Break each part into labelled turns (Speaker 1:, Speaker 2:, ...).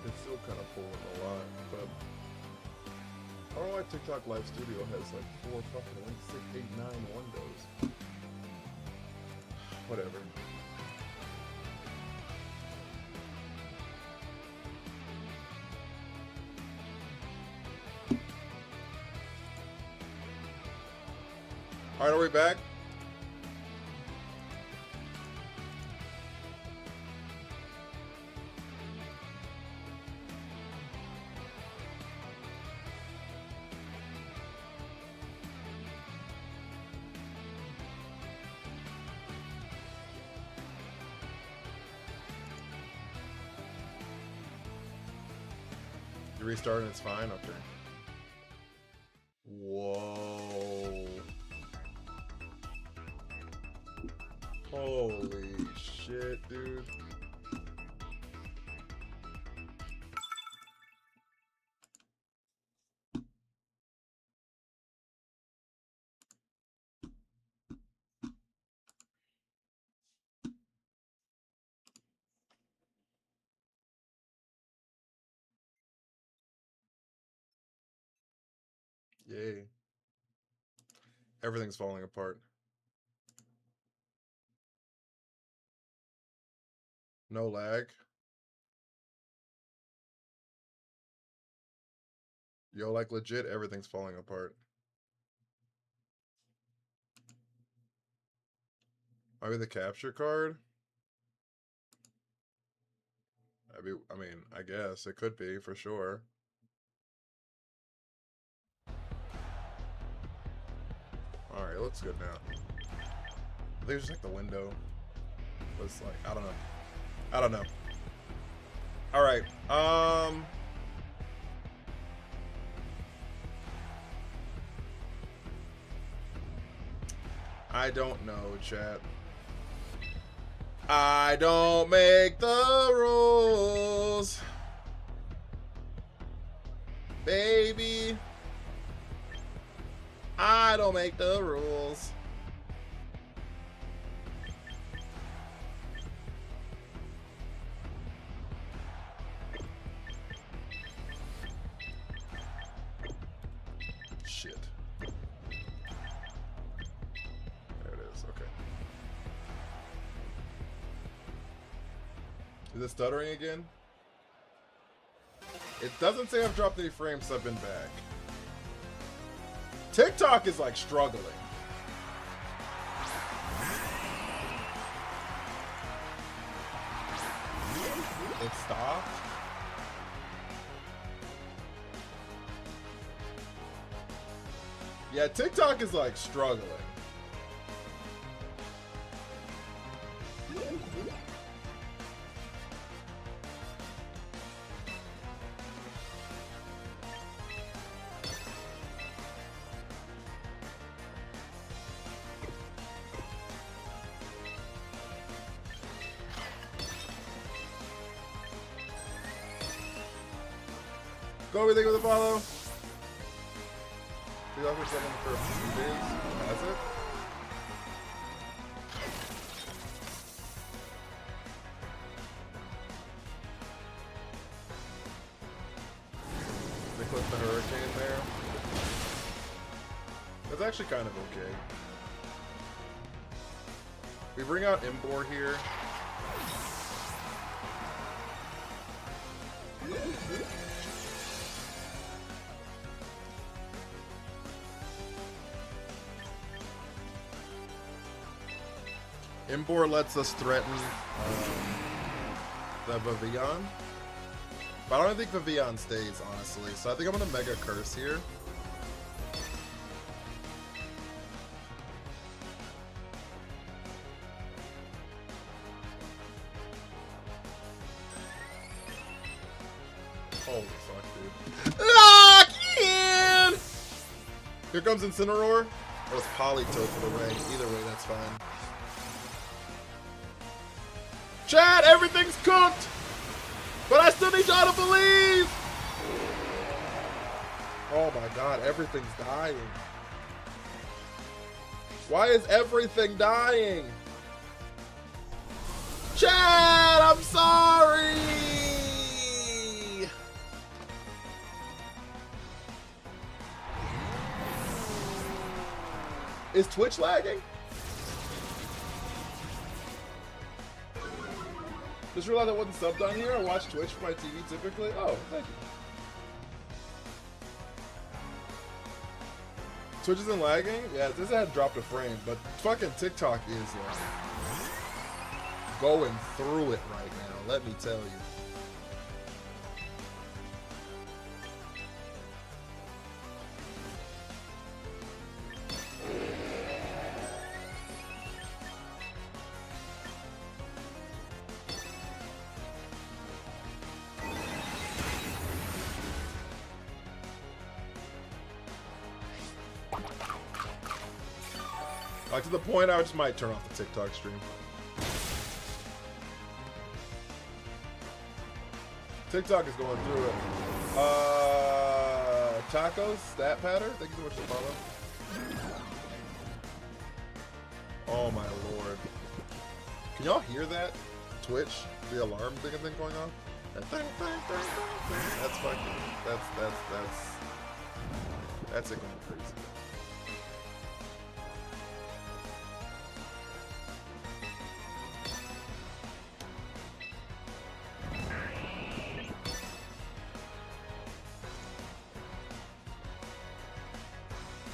Speaker 1: It's still kind of pulling a lot, but I don't know why TikTok Live Studio has like 4 fucking 1, 6, 8, 9 windows. Whatever. All right, are we back? You restart and it's fine? Okay. Whoa. Holy shit, dude. Yay. Everything's falling apart. No lag. Yo, like legit, everything's falling apart. Maybe the capture card? I mean, I guess it could be for sure. Alright, it looks good now. I think it's just like the window was like, I don't know. I don't know. Alright, I don't know, chat. I don't make the rules, baby. I don't make the rules. Shit. There it is. Okay. Is it stuttering again? It doesn't say I've dropped any frames, so I've been back. TikTok is like struggling. It stopped. Yeah, TikTok is like struggling. Go everything with a follow. We offer something for a few days. Has it? They clip the hurricane there. That's actually kind of okay. We bring out Imbor here. Imbor lets us threaten the Vivillon. But I don't think Vivillon stays, honestly. So I think I'm going to Mega Curse here. Holy fuck, dude. Lock in! Here comes Incineroar. Oh, it's Politoed for the ring. Either way, that's fine. Chat, everything's cooked! But I still need y'all to believe! Oh my god, everything's dying. Why is everything dying? Chad, I'm sorry. Is Twitch lagging? Just realized I wasn't subbed on here. I watch Twitch for my TV typically. Oh, thank you. Twitch isn't lagging? Yeah, this had dropped a frame, but fucking TikTok is going through it right now, let me tell you. Like, to the point I just might turn off the TikTok stream. TikTok is going through it. Tacos, Stat Patter, thank you so much for the follow. Oh my lord. Can y'all hear that? Twitch, the alarm thing going on? That's fucking, that's it going crazy.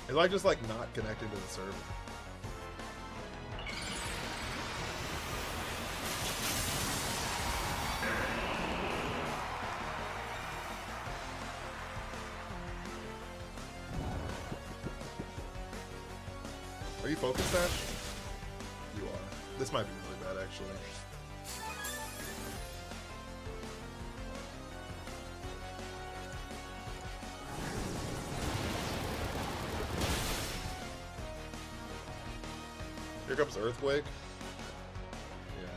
Speaker 1: It's like just like not connecting to the server. Are you focused, Ash? You are. This might be really bad, actually. Here comes Earthquake. Yeah.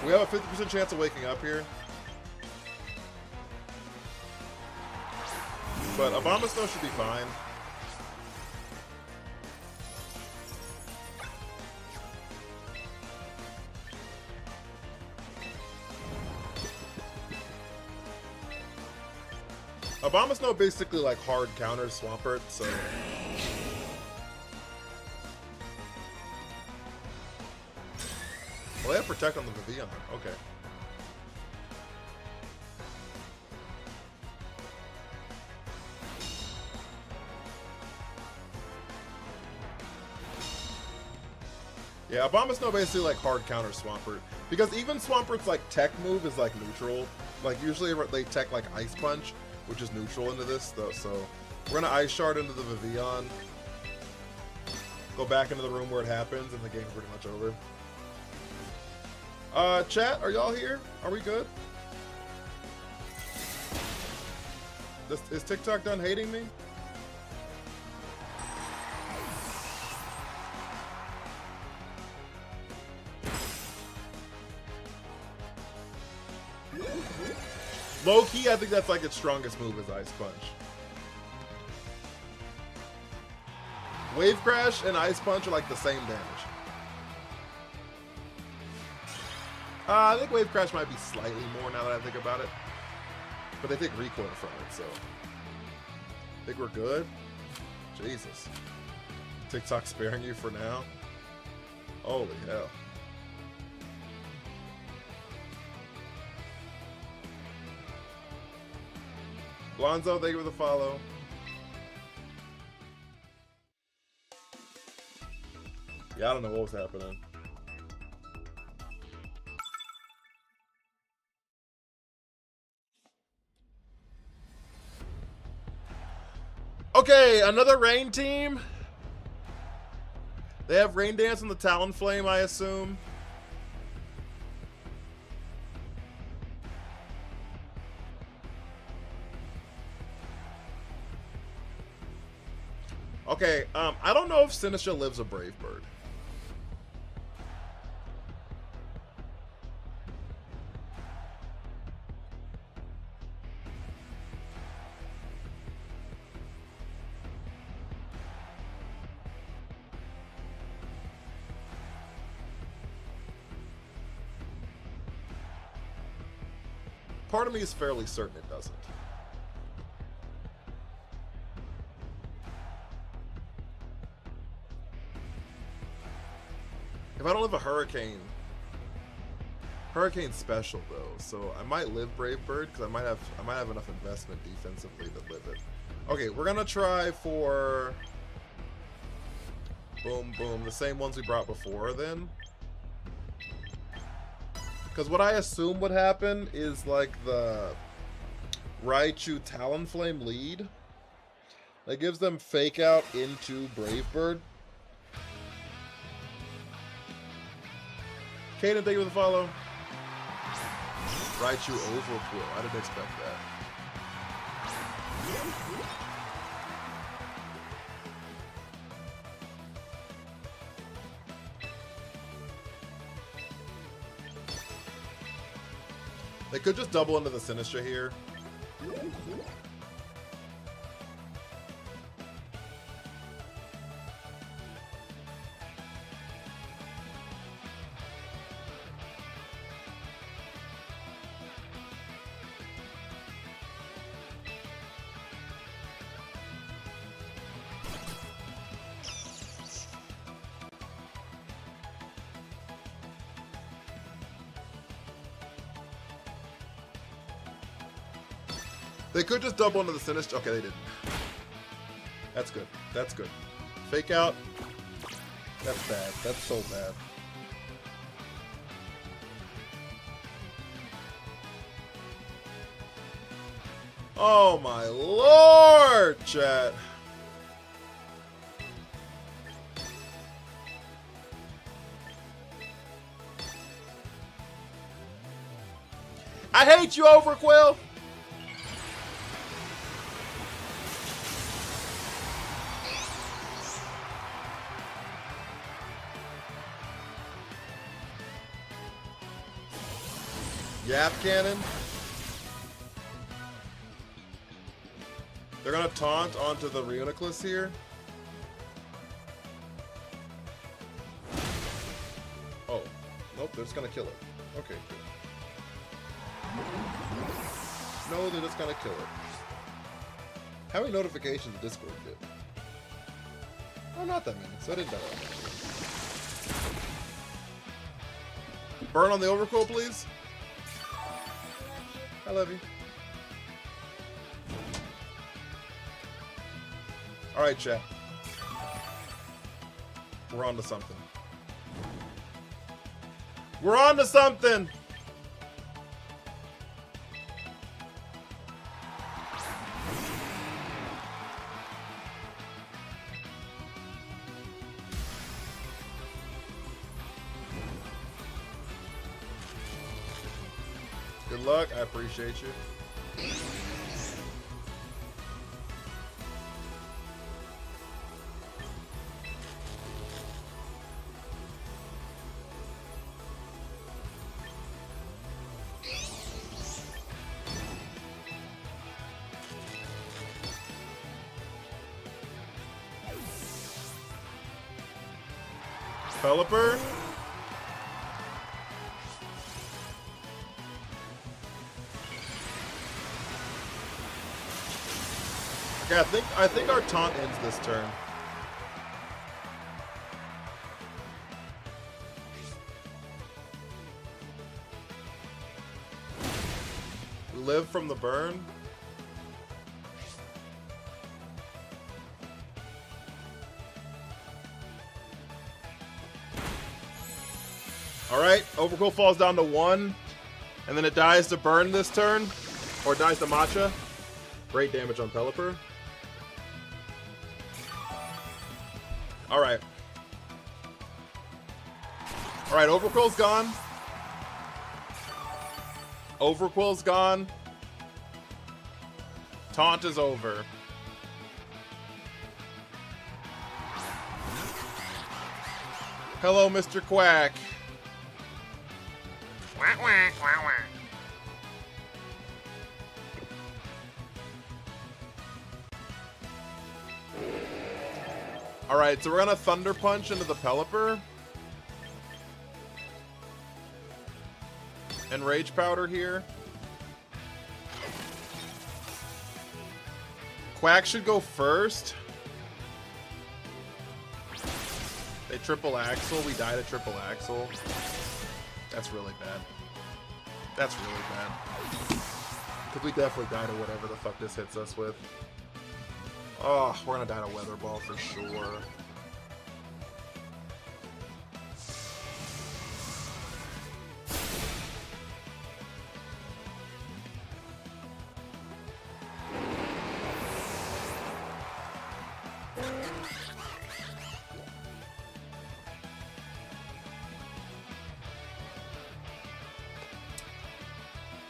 Speaker 1: We have a 50% chance of waking up here. But Abomasnow should be fine. Abomasnow basically like hard counters Swampert, so... Well, they have Protect on the Vivillon. Okay. Yeah, Abomasnow basically like hard counter Swampert. Because even Swampert's like tech move is like neutral. Like usually they tech like Ice Punch, which is neutral into this though, so we're gonna Ice Shard into the Vivillon. Go back into the room where it happens and the game's pretty much over. Chat, are y'all here? Are we good? Is TikTok done hating me? Low-key, I think that's like its strongest move is Ice Punch. Wave Crash and Ice Punch are like the same damage. I think Wave Crash might be slightly more now that I think about it. But they take recoil from it, so... Think we're good? Jesus. TikTok sparing you for now? Holy hell. Lonzo, thank you for the follow. Yeah, I don't know what was happening. Okay, another Rain team. They have Rain Dance on the Talonflame, I assume. Okay, I don't know if Sinistra lives a Brave Bird. part of me is fairly certain it doesn't. If I don't live a Hurricane special though, so I might live Brave Bird because I might have enough investment defensively to live it. Okay, we're gonna try for boom boom the same ones we brought before then. Because what I assume would happen is like the Raichu Talonflame lead that gives them fake out into Brave Bird. Kaden, thank you for the follow. Raichu Overquill. I didn't expect that. They could just double into the Sinistra here. They could just double into the Sinistra. Okay, they didn't. That's good. That's good. Fake out. That's bad. That's so bad. Oh my lord, chat. I hate you, Overquill. Yap Cannon. They're gonna taunt onto the Reuniclus here. Oh, nope, they're just gonna kill it. Okay, good. No, they're just gonna kill it. How many notifications did Discord get? Oh, not that many, so I didn't know that. Burn on the Overquill, please. I love you. Alright, chat. We're on to something. We're on to something! Good luck, I appreciate you. Pelipper. Okay, I think our taunt ends this turn. We live from the burn. Alright, Overquill falls down to 1. And then it dies to burn this turn. Or dies to Matcha. Great damage on Pelipper. Alright. Alright, Overquill's gone. Overquill's gone. Taunt is over. Hello, Mr. Quack. Quack, quack, quack, quack. Alright, so we're gonna Thunder Punch into the Pelipper. And Rage Powder here. Quack should go first. They triple axle. We died at triple axle. That's really bad. That's really bad. Because we definitely died to whatever the fuck this hits us with. Oh, we're gonna die to Weather Ball for sure.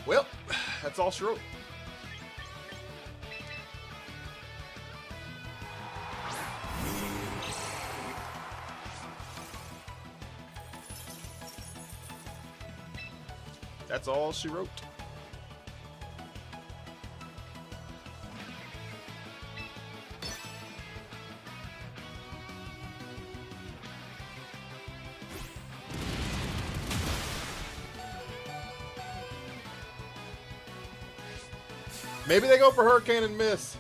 Speaker 1: Well, that's all she wrote. That's all she wrote. Maybe they go for Hurricane and miss.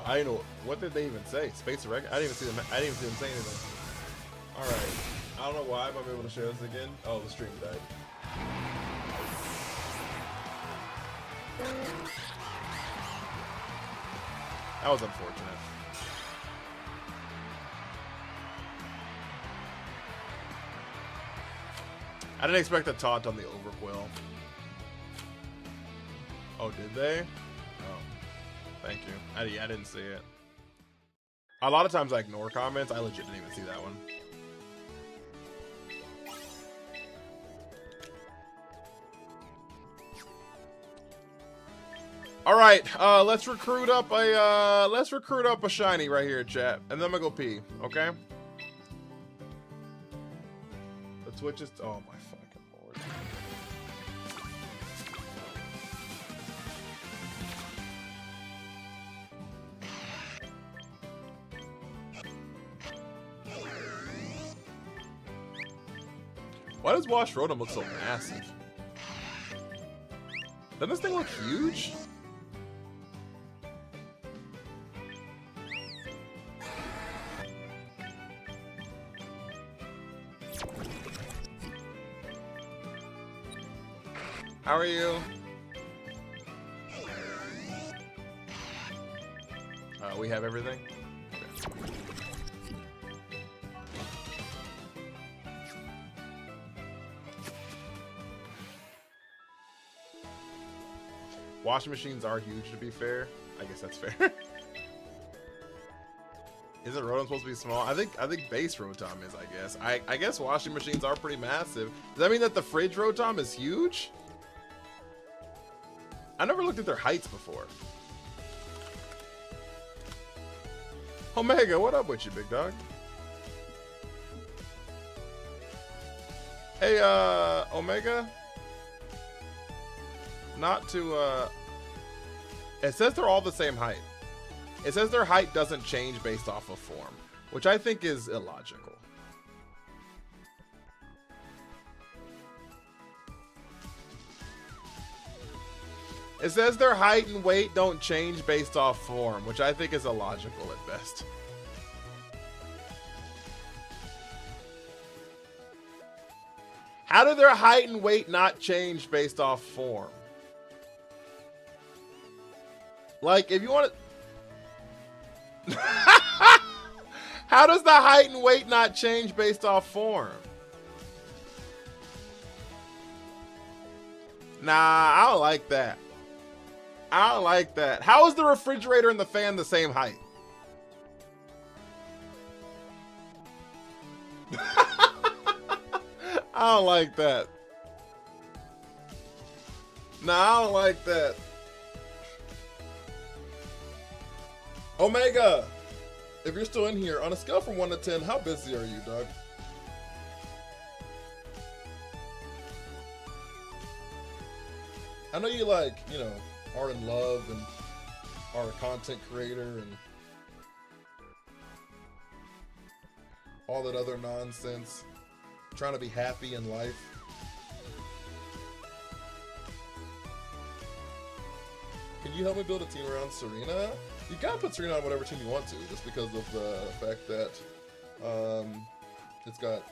Speaker 1: I don't know. What did they even say? Space Wreck? I didn't even see them. I didn't even see them say anything. All right. I don't know why, but I'm able to share this again. Oh, the stream died. That was unfortunate. I didn't expect a taunt on the Overquill. Oh, did they? Oh, thank you. I didn't see it. A lot of times I ignore comments. I legit didn't even see that one. All right, let's recruit up a shiny right here, chat, and then I'm gonna go pee. Okay. The Twitch is. Oh my fucking lord. Why does Wash Rotom look so massive? Doesn't this thing look huge? How are you? We have everything? Okay. Washing machines are huge, to be fair. I guess that's fair. Isn't Rotom supposed to be small? I think base Rotom is, I guess. I guess washing machines are pretty massive. Does that mean that the fridge Rotom is huge? I never looked at their heights before. Omega, what up with you, big dog? Hey, Omega? Not to, it says they're all the same height. It says their height doesn't change based off of form, which I think is illogical. It says their height and weight don't change based off form, which I think is illogical at best. How do their height and weight not change based off form? Like, if you want to... How does the height and weight not change based off form? Nah, I don't like that. I don't like that. How is the refrigerator and the fan the same height? I don't like that. Nah, I don't like that. Omega, if you're still in here, on a scale from 1 to 10, how busy are you, Doug? I know you like, you know, are in love and are a content creator and all that other nonsense, trying to be happy in life. you help me build a team around Serena? You gotta put Serena on whatever team you want to, just because of the fact that it's got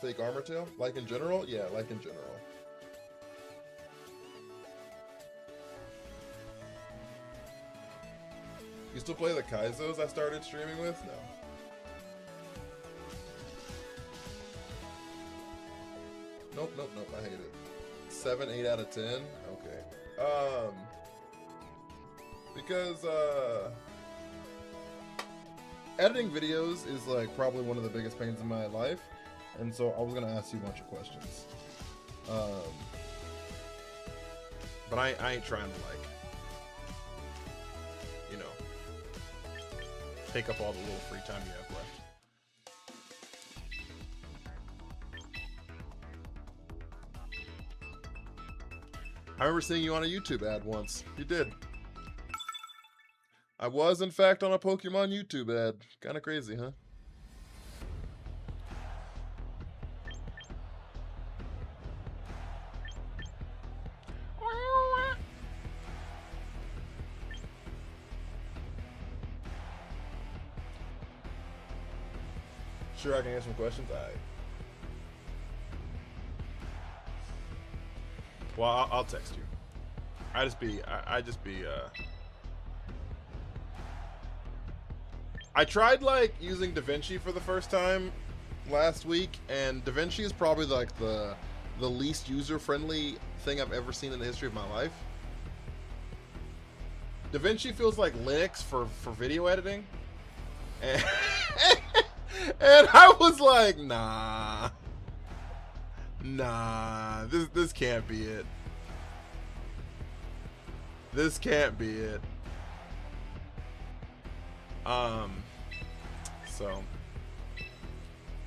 Speaker 1: fake armor tail. Like in general? Yeah, like in general. You still play the Kaizos I started streaming with? No. Nope, nope, nope, I hate it. 7, 8 out of 10? Okay. Because, editing videos is, like, probably one of the biggest pains in my life, and so I was gonna ask you a bunch of questions. But I ain't trying to, like, you know, take up all the little free time you have left. I remember seeing you on a YouTube ad once. You did. I was, in fact, on a Pokemon YouTube ad. Kinda crazy, huh? Sure, I can answer some questions? Alright. Well, I'll text you. I tried, like, using DaVinci for the first time last week, and DaVinci is probably, like, the least user-friendly thing I've ever seen in the history of my life. DaVinci feels like Linux for video editing. And, and I was like, nah, this can't be it. This can't be it. So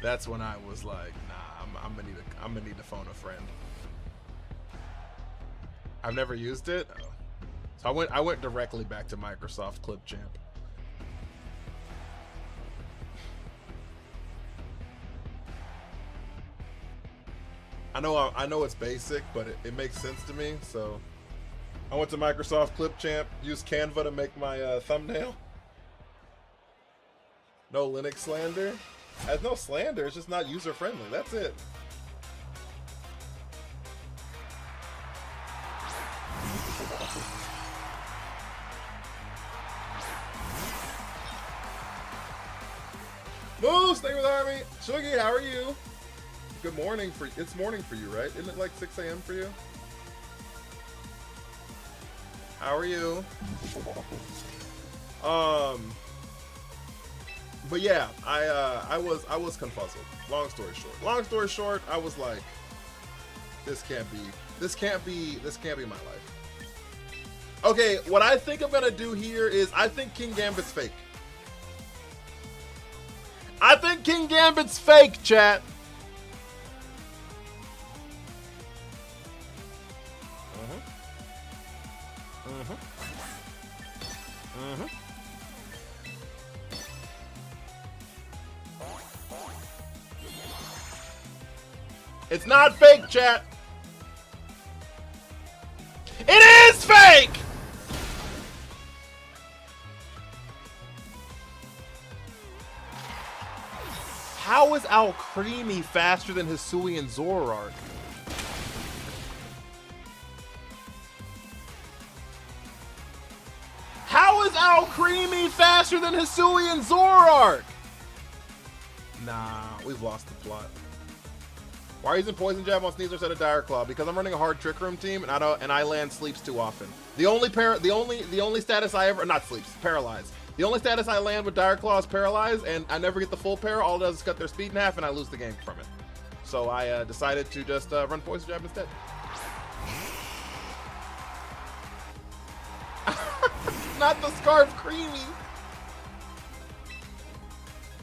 Speaker 1: that's when I was like, nah, I'm gonna need to phone a friend. I've never used it. Oh. So I went directly back to Microsoft Clipchamp. I know it's basic, but it makes sense to me. So I went to Microsoft Clipchamp, used Canva to make my thumbnail. No Linux slander. There's no slander. It's just not user friendly. That's it. Moose, stay with Army. Shuggy, how are you? Good morning for it's morning for you, right? Isn't it like 6 a.m. for you? How are you? But yeah, I was confuzzled. Long story short, I was like, this can't be my life. Okay, what I think I'm gonna do here is I think King Gambit's fake. I think King Gambit's fake, chat. It's not fake, chat. It is fake! How is Alcremie faster than Hisui and Zoroark? How is Alcremie faster than Hisui and Zoroark? Nah, we've lost the plot. Why are you using Poison Jab on Sneasel instead of Dire Claw? Because I'm running a hard Trick Room team and I land sleeps too often. The only status I ever not sleeps, paralyzed. The only status I land with Dire Claw is paralyzed, and I never get the full para. All it does is cut their speed in half, and I lose the game from it. So I decided to just run Poison Jab instead. Not the Scarf Creamy.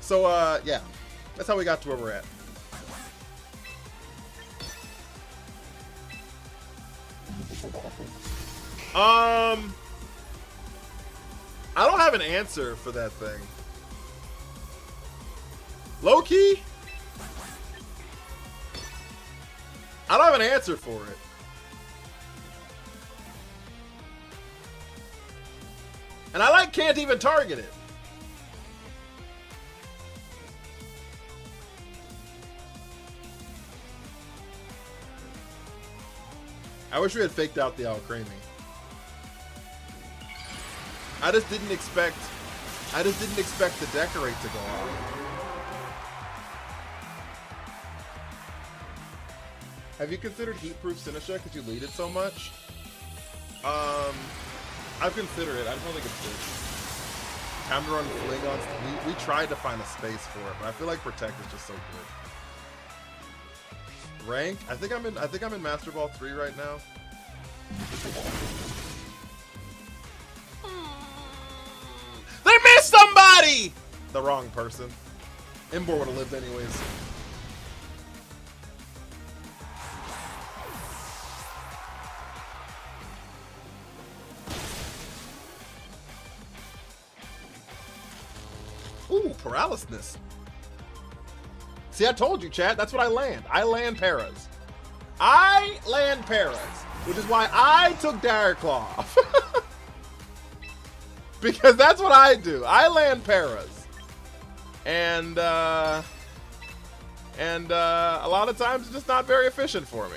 Speaker 1: So yeah, that's how we got to where we're at. I don't have an answer for that thing. Low-key? I don't have an answer for it. And I like can't even target it. I wish we had faked out the Alcremie. I just didn't expect the Decorate to go off. Have you considered Heatproof Sinistcha because you lead it so much? I've considered it. I just don't think it's good. Time to run Fling on. We tried to find a space for it, but I feel like Protect is just so good. Rank? I think I'm in Master Ball 3 right now. They missed somebody! The wrong person. Imbor would have lived anyways. Ooh, Paralysis. See, I told you, chat. That's what I land. I land Paras. I land Paras, which is why I took Dire Claw. Because that's what I do. I land Paras. And a lot of times it's just not very efficient for me.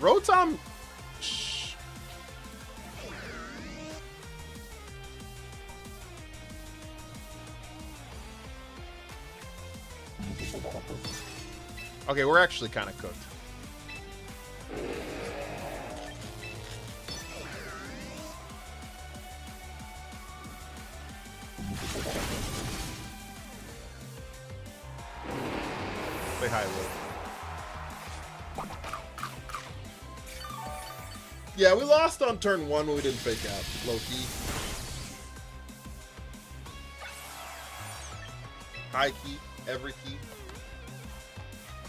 Speaker 1: Rotom. Shh. Okay, we're actually kind of cooked. Say hi, Will. Yeah, we lost on turn 1 when we didn't fake out. Low-key. High key. Every key.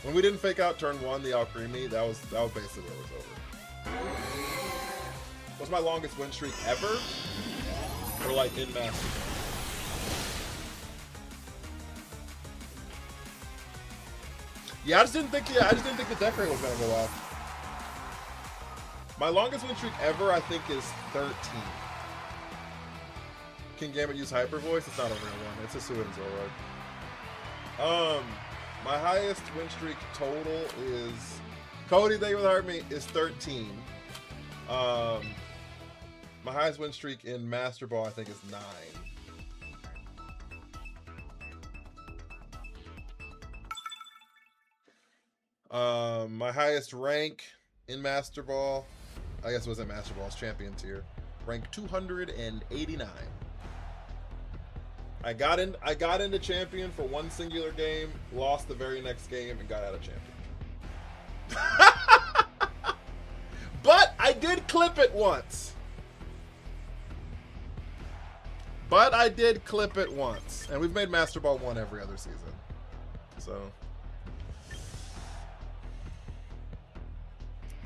Speaker 1: When we didn't fake out turn 1, the Alcremie, that was basically where it was over. What's my longest win streak ever? Or like in Master? Yeah, I just didn't think the Decorate was gonna go off. My longest win streak ever, I think, is 13. Can Gambit use Hyper Voice? It's not a real one. It's a Suin Zoroark. My highest win streak total is Cody. Thank you for the heart me. Is 13. My highest win streak in Master Ball, I think, is 9. My highest rank in Master Ball, I guess it wasn't Master Ball, it's Champion tier. Rank 289. I got into Champion for one singular game, lost the very next game, and got out of Champion. But I did clip it once. And we've made Master Ball 1 every other season. So.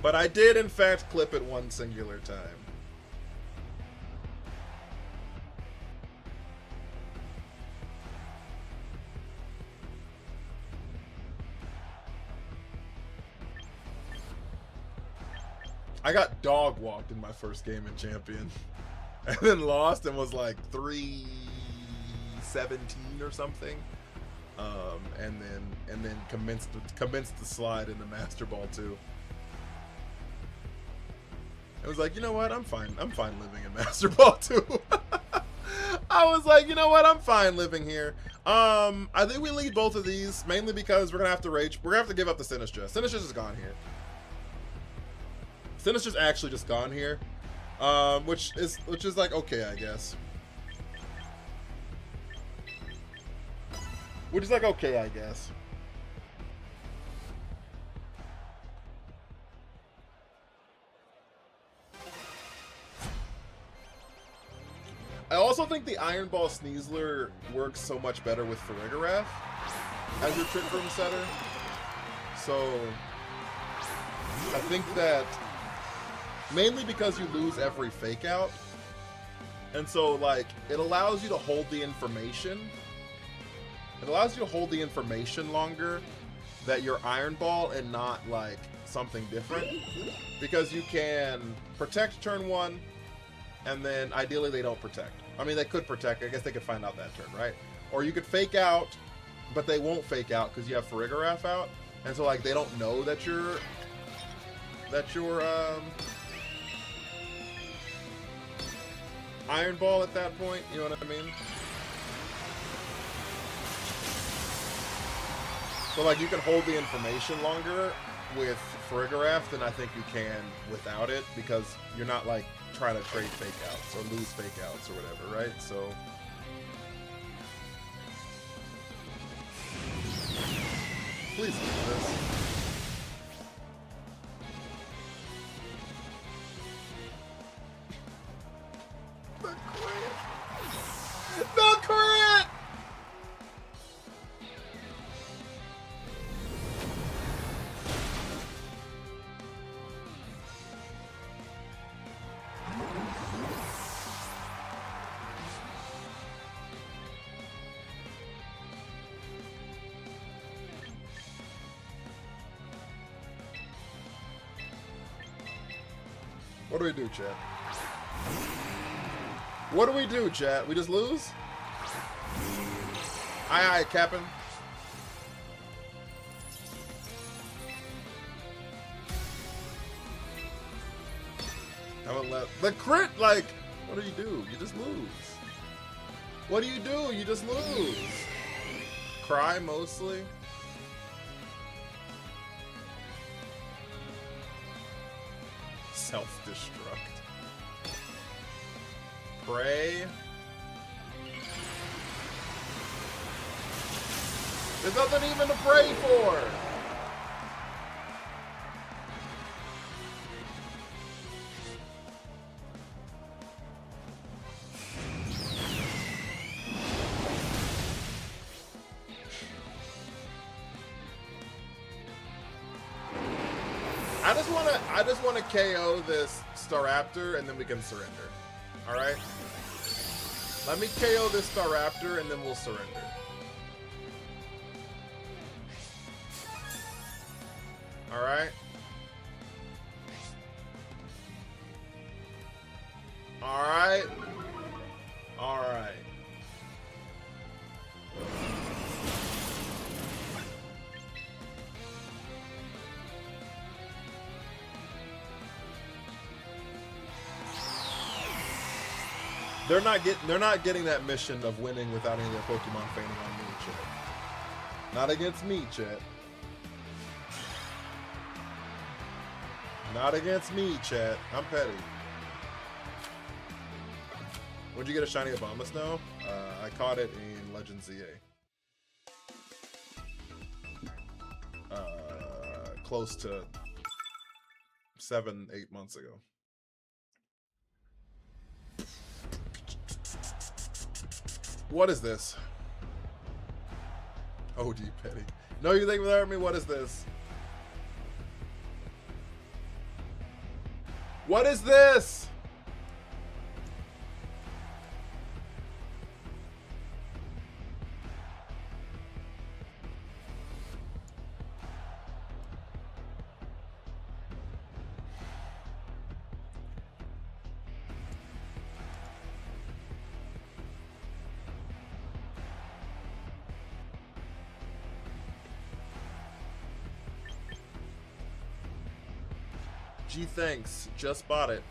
Speaker 1: But I did, in fact, clip it one singular time. I got dog walked in my first game in Champion. And then lost and was like 317 or something. And then commenced the slide into Master Ball 2. I was like, you know what? I'm fine living in Master Ball 2. I was like, you know what? I'm fine living here. I think we lead both of these, mainly because we're gonna have to rage. We're gonna have to give up the Sinistcha. Sinistcha's just gone here. Sinistcha's actually just gone here. Which is like okay, I guess. Which is like okay, I guess. I also think the Iron Ball Sneasler works so much better with Farigiraf as your Trick Room setter. So I think that mainly because you lose every fake out, And so, like, it allows you to hold the information. It allows you to hold the information longer that you're Iron Ball and not, like, something different. Because you can protect turn 1, and then ideally they don't protect. I mean, they could protect. I guess they could find out that turn, right? Or you could fake out, but they won't fake out because you have Farigiraf out. And so, like, they don't know that you're Iron Ball at that point, you know what I mean? So, like, you can hold the information longer with Farigiraf than I think you can without it, because you're not, like, trying to trade fake outs or lose fake outs or whatever, right? So, please do this. The crit! What do we do, chat? What do we do, chat? We just lose? Aye, Captain. Haven't left. The crit, like, what do you do? You just lose. What do? You just lose. Cry, mostly. Self-destruct. Pray. There's nothing even to pray for! I just wanna KO this Staraptor and then we can surrender. Alright? Let me KO this Staraptor and then we'll surrender. Alright? Alright? Alright. They're not getting that mission of winning without any of their Pokemon fainting on me, chat. Not against me, chat. Not against me, chat. I'm petty. When'd you get a shiny Abomasnow? I caught it in Legend ZA. Close to 7-8 months ago. What is this? OG petty. No, you think without me? What is this? What is this? Gee, thanks. Just bought it.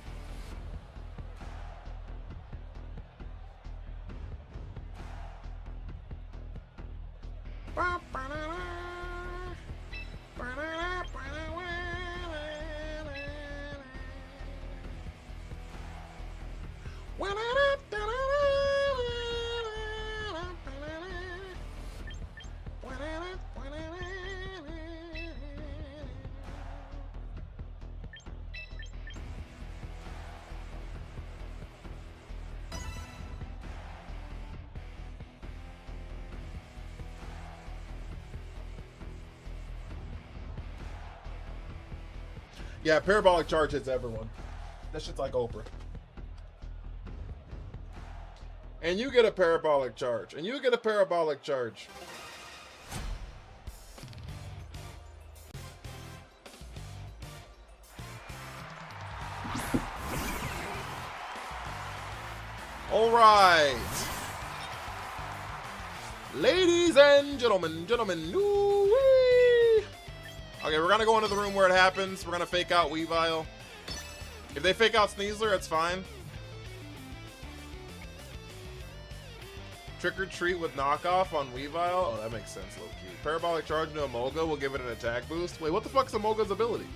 Speaker 1: Yeah, parabolic charge hits everyone. That shit's like Oprah. And you get a parabolic charge. And you get a parabolic charge. All right. Ladies and gentlemen, ooh-wee. Okay, we're going to go into the room where it happens. We're going to fake out Weavile. If they fake out Sneasler, it's fine. Trick or treat with knockoff on Weavile. Oh, that makes sense, low-key. Parabolic charge into Emolga will give it an attack boost. Wait, what the fuck's Emolga's ability?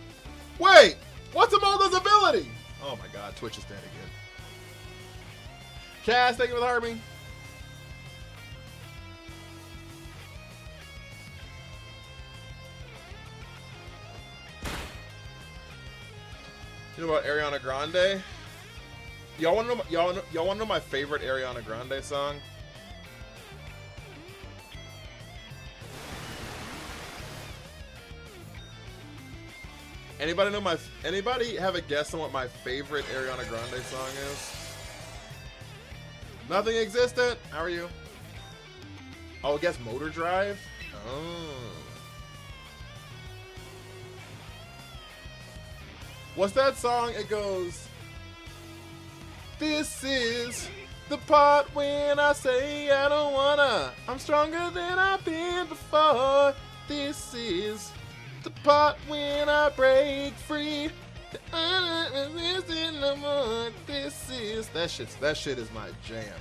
Speaker 1: Wait! What's Emolga's ability? Oh my god, Twitch is dead again. Cass, thank you for the Harmony. You know about Ariana Grande? Y'all want to know? Y'all want to know my favorite Ariana Grande song? Anybody have a guess on what my favorite Ariana Grande song is? Nothing existent. How are you? Oh, I guess Motor Drive. Oh. What's that song? It goes, this is the part when I say I don't wanna. I'm stronger than I've been before. This is the part when I break free. This is that shit is my jam.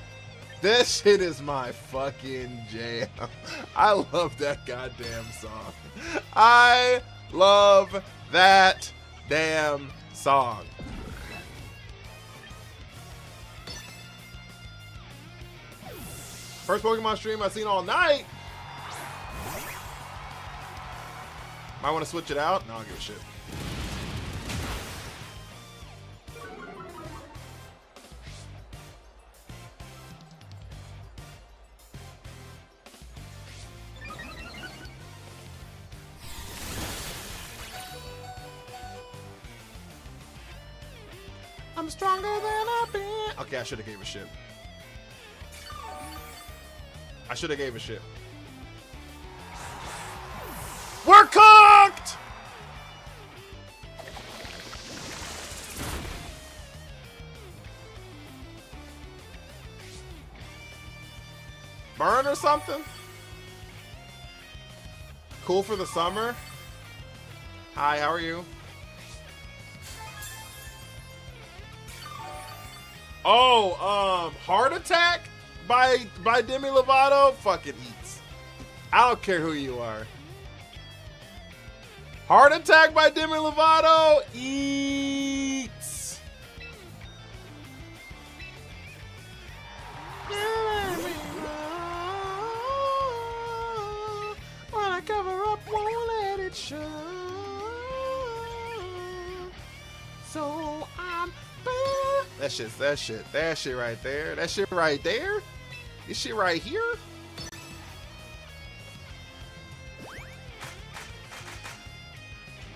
Speaker 1: That shit is my fucking jam. I love that goddamn song. I love that damn song. First Pokemon stream I've seen all night. Might want to switch it out? No, I don't give a shit. I'm stronger than I've been. Okay, I should have gave a shit. I should have gave a shit. We're cooked! Burn or something? Cool for the summer? Hi, how are you? Oh, Heart Attack by Demi Lovato? Fucking eats. I don't care who you are. Heart Attack by Demi Lovato eats. When I cover up, won't let it show. So I'm bad. That shit right there. That shit right there. This shit right here.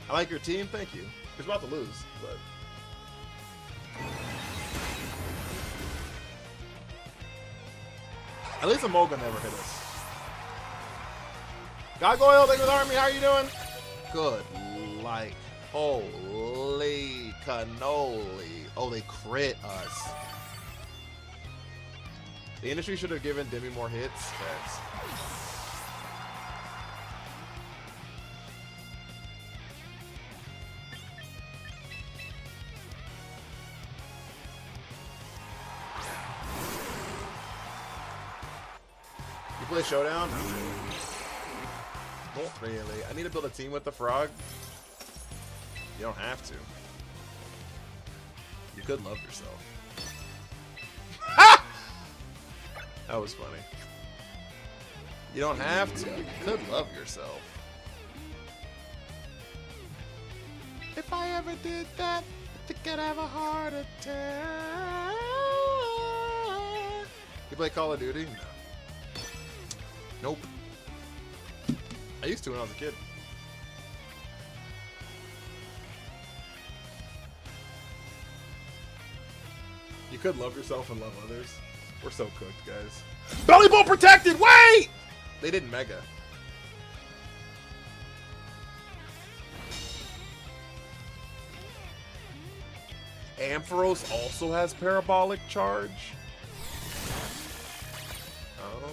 Speaker 1: I like your team, thank you. He's about to lose, but at least Emolga never hit us. Gargoyle, thank you for the army. How are you doing? Good. Like, holy cannoli. Oh, they crit us. The industry should have given Demi more hits. That's... You play Showdown? Not really. I need to build a team with the frog. You don't have to. You could love yourself. That was funny. You don't have to. You could love yourself. If I ever did that, I think I'd have a heart attack. You play Call of Duty? No. Nope. I used to when I was a kid. You could love yourself and love others. We're so cooked, guys. Belly Bolt protected! Wait! They didn't Mega. Ampharos also has Parabolic Charge. Oh.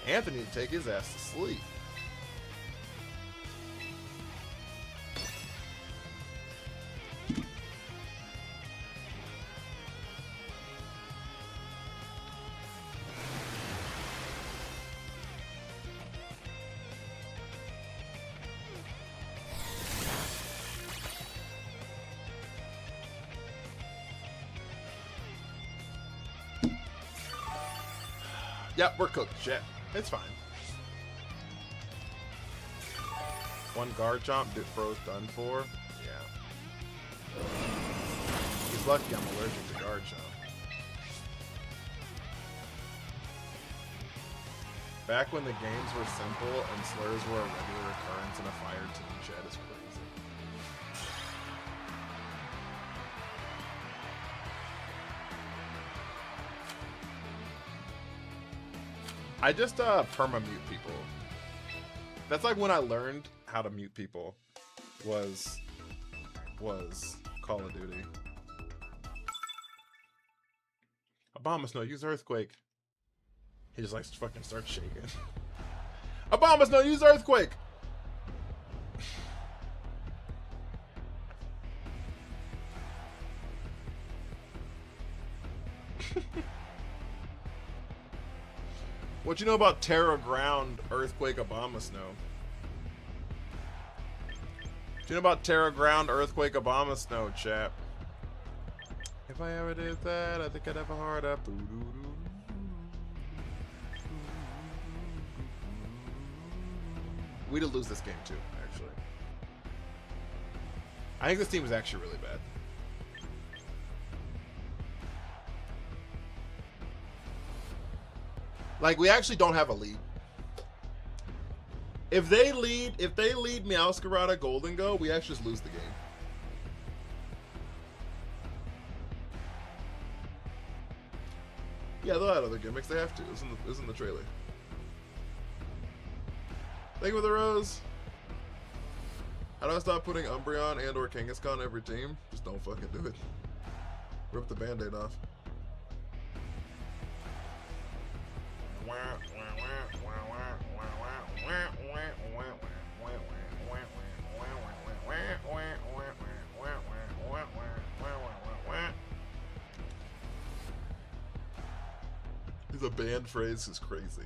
Speaker 1: Anthony to take his ass to sleep. Yep, we're cooked. Shit. It's fine. One guard jump, Fro's done for. Yeah. He's lucky I'm allergic to guard jump. Back when the games were simple and slurs were a regular occurrence in a fire team chat is crazy. I just perma-mute people. That's like when I learned how to mute people was Call of Duty. Abomasnow, use Earthquake. He just likes to fucking start shaking. Abomasnow, use Earthquake! What you know about Terra Ground, Earthquake, Abomasnow? What you know about Terra Ground, Earthquake, Abomasnow, chap? If I ever did that, I think I'd have a heart up. We'd lose this game too, actually. I think this team is actually really bad. Like, we actually don't have a lead. If they lead Meowscarada Golden Go, we actually just lose the game. Yeah, they'll add other gimmicks. They have to. It's in the trailer. Thank you for the rose. How do I stop putting Umbreon and or Kangaskhan on every team? Just don't fucking do it. Rip the band-aid off. He's a banned phrase is crazy.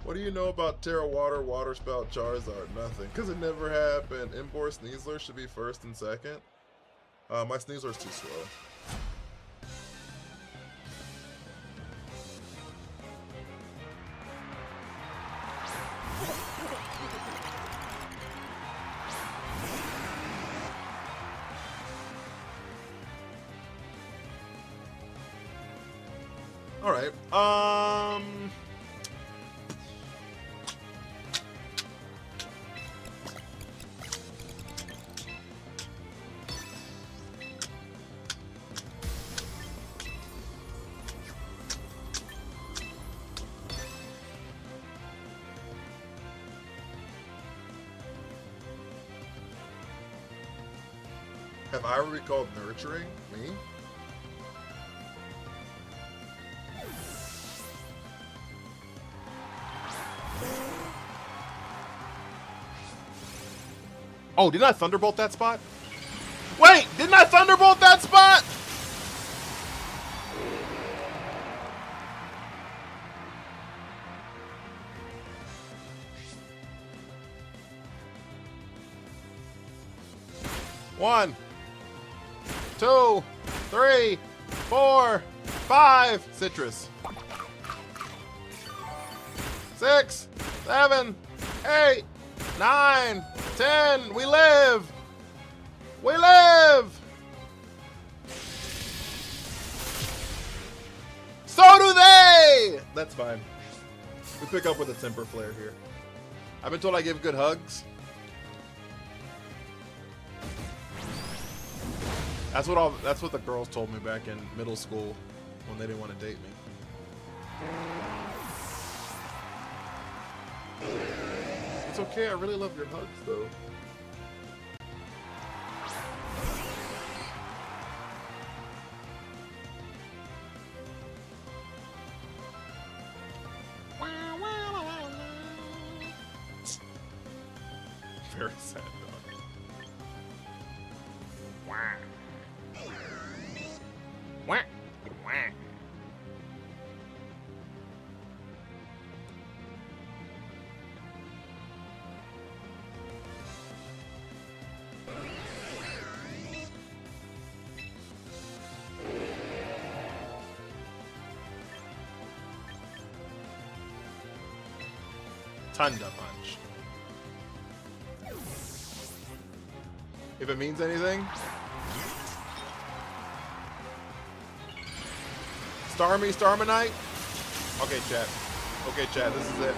Speaker 1: What do you know about Terra Water, Water Spout, Charizard? Nothing. Because it never happened. Imbor Sneasler should be first and second. My Sneasler's too slow. All right. Have I ever called nurturing? Me? Oh, didn't I Thunderbolt that spot? Wait, didn't I Thunderbolt that spot? One, 2, 3, 4, 5. Citrus. 6, 7, 8, 9, 10. We live. We live. So do they! That's fine. We pick up with a temper flare here. I've been told I give good hugs. That's what the girls told me back in middle school when they didn't want to date me. It's okay, I really love your hugs though. Very sad dog. Wah. Wah. Wah. Tunda punch. If it means anything. Starmanite? Okay, chat. Okay, chat, this is it.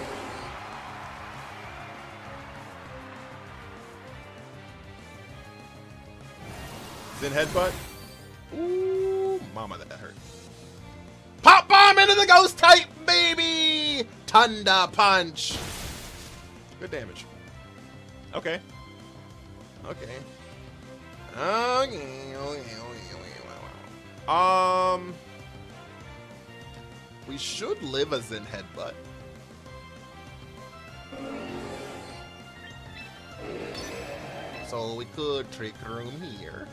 Speaker 1: Zen headbutt. Ooh, mama, that hurt. Pop bomb into the ghost type, baby! Tunda punch. Good damage. Okay. Okay. We should live a Zen headbutt. So we could trick room here.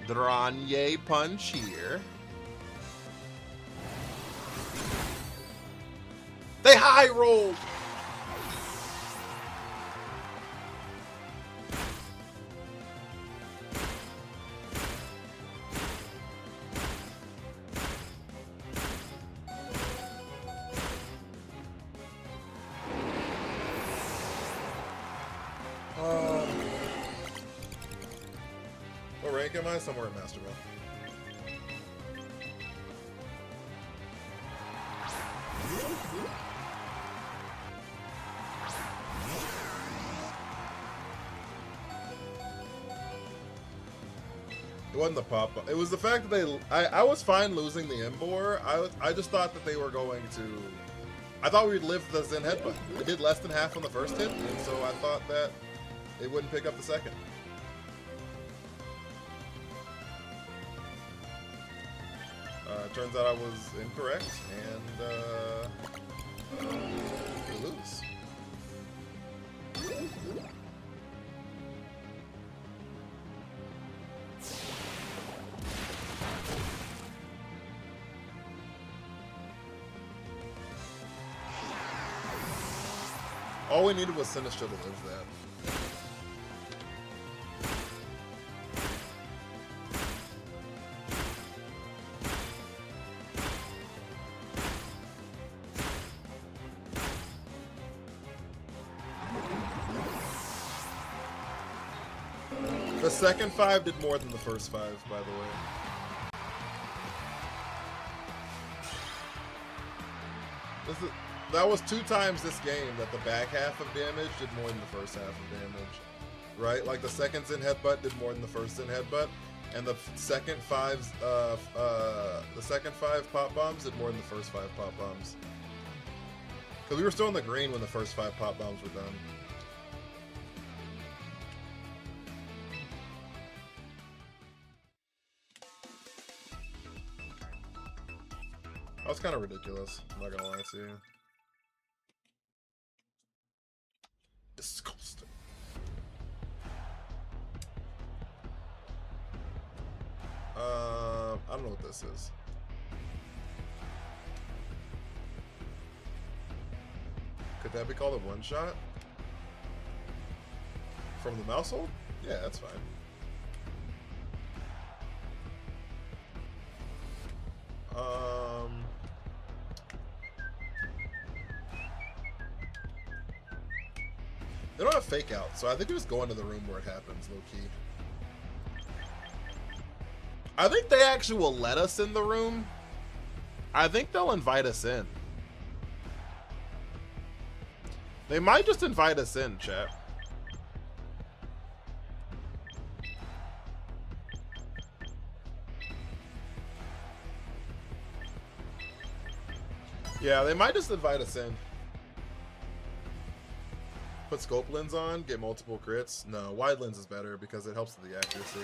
Speaker 1: Dranye punch here. They high rolled. What rank am I? Somewhere in Master Ball. It wasn't the pop. It was the fact that they. I was fine losing the Embor. I just thought that they were going to. I thought we'd live the Zen headbutt. It did less than half on the first hit, and so I thought that it wouldn't pick up the second. Turns out I was incorrect, and we lose. All we needed was Sinistra to live that. The second 5 did more than the first 5, by the way. That was 2 times this game that the back half of damage did more than the first half of damage. Right? Like the second Zen headbutt did more than the first Zen headbutt, and the second 5 pop bombs did more than the first 5 pop bombs. Because we were still in the green when the first 5 pop bombs were done. That was kind of ridiculous, I'm not gonna lie to you. Disgusting. I don't know what this is. Could that be called a one-shot? From the mouse hold? Yeah, that's fine. They don't have fake out, so I think we just go into the room where it happens, low key. I think they actually will let us in the room. I think they'll invite us in. They might just invite us in, chat. Yeah, they might just invite us in. Put scope lens on, get multiple crits. No, wide lens is better because it helps with the accuracy.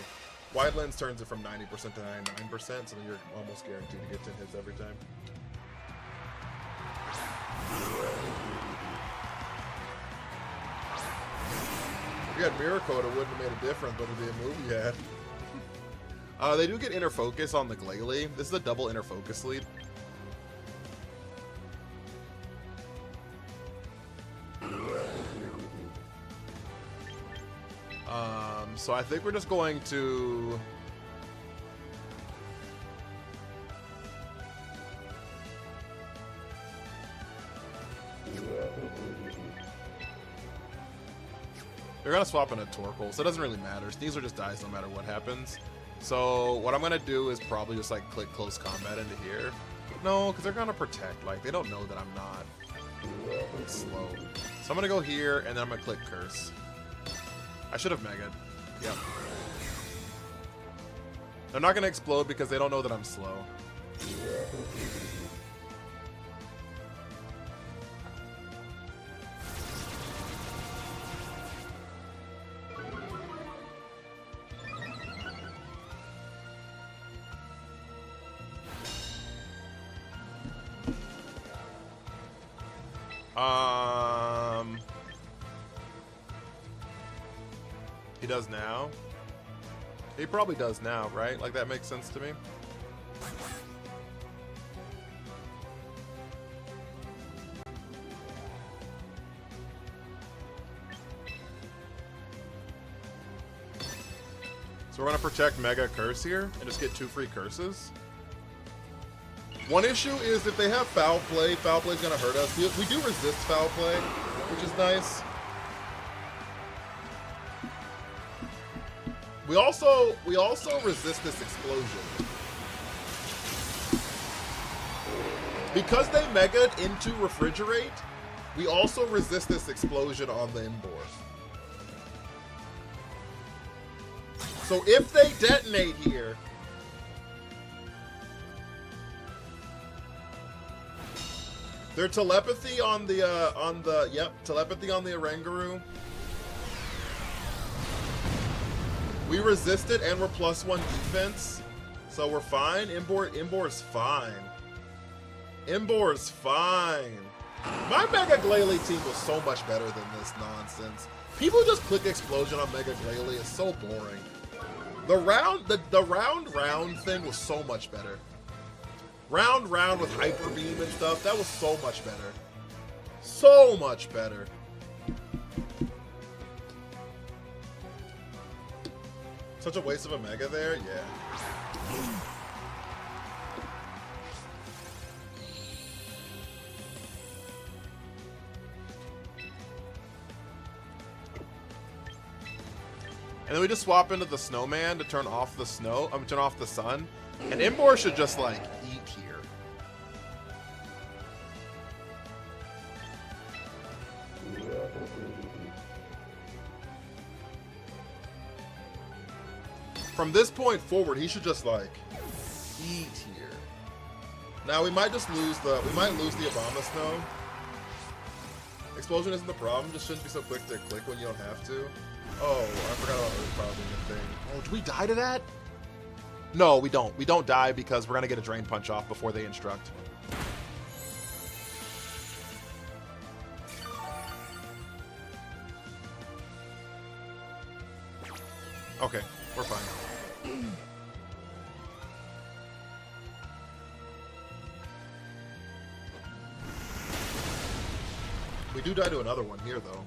Speaker 1: Wide lens turns it from 90% to 99%, so then you're almost guaranteed to get 10 hits every time. If you had Mirror Coat, it wouldn't have made a difference, but it'd be a move you had. They do get inner focus on the Glalie. This is a double inner focus lead. So I think we're just going to... They're going to swap in a Torkoal, so it doesn't really matter. These are just dies no matter what happens. So what I'm going to do is probably just like click close combat into here. No, because they're going to protect. Like, they don't know that I'm not slow. So I'm going to go here, and then I'm going to click curse. I should have Mega'd. Yep. They're not going to explode because they don't know that I'm slow. He does now. He probably does now, right? Like, that makes sense to me. So we're gonna protect Mega Curse here and just get 2 free curses. One issue is if they have foul play is gonna hurt us. We do resist foul play, which is nice. We also resist this explosion. Because they Mega'd into Refrigerate, we also resist this explosion on the Imbor. So if they detonate here, their telepathy on the telepathy on the Oranguru. We resist it and we're +1 defense, so we're fine. Imbor's fine. Imbor's fine. My Mega Glalie team was so much better than this nonsense. People just click explosion on Mega Glalie is so boring. The round thing was so much better. Round with Hyper Beam and stuff, that was so much better. So much better. Such a waste of a Mega there? Yeah. And then we just swap into the Snowman to turn off the turn off the sun. And Imbor should just like eat here. From this point forward, he should just like eat here. Now we might just lose the Abomasnow. Explosion isn't the problem, just shouldn't be so quick to click when you don't have to. Oh, I forgot about Earth Power being a thing. Oh, do we die to that? No, we don't. We don't die because we're gonna get a Drain Punch off before they instruct. Okay, we're fine. We do die to another one here, though.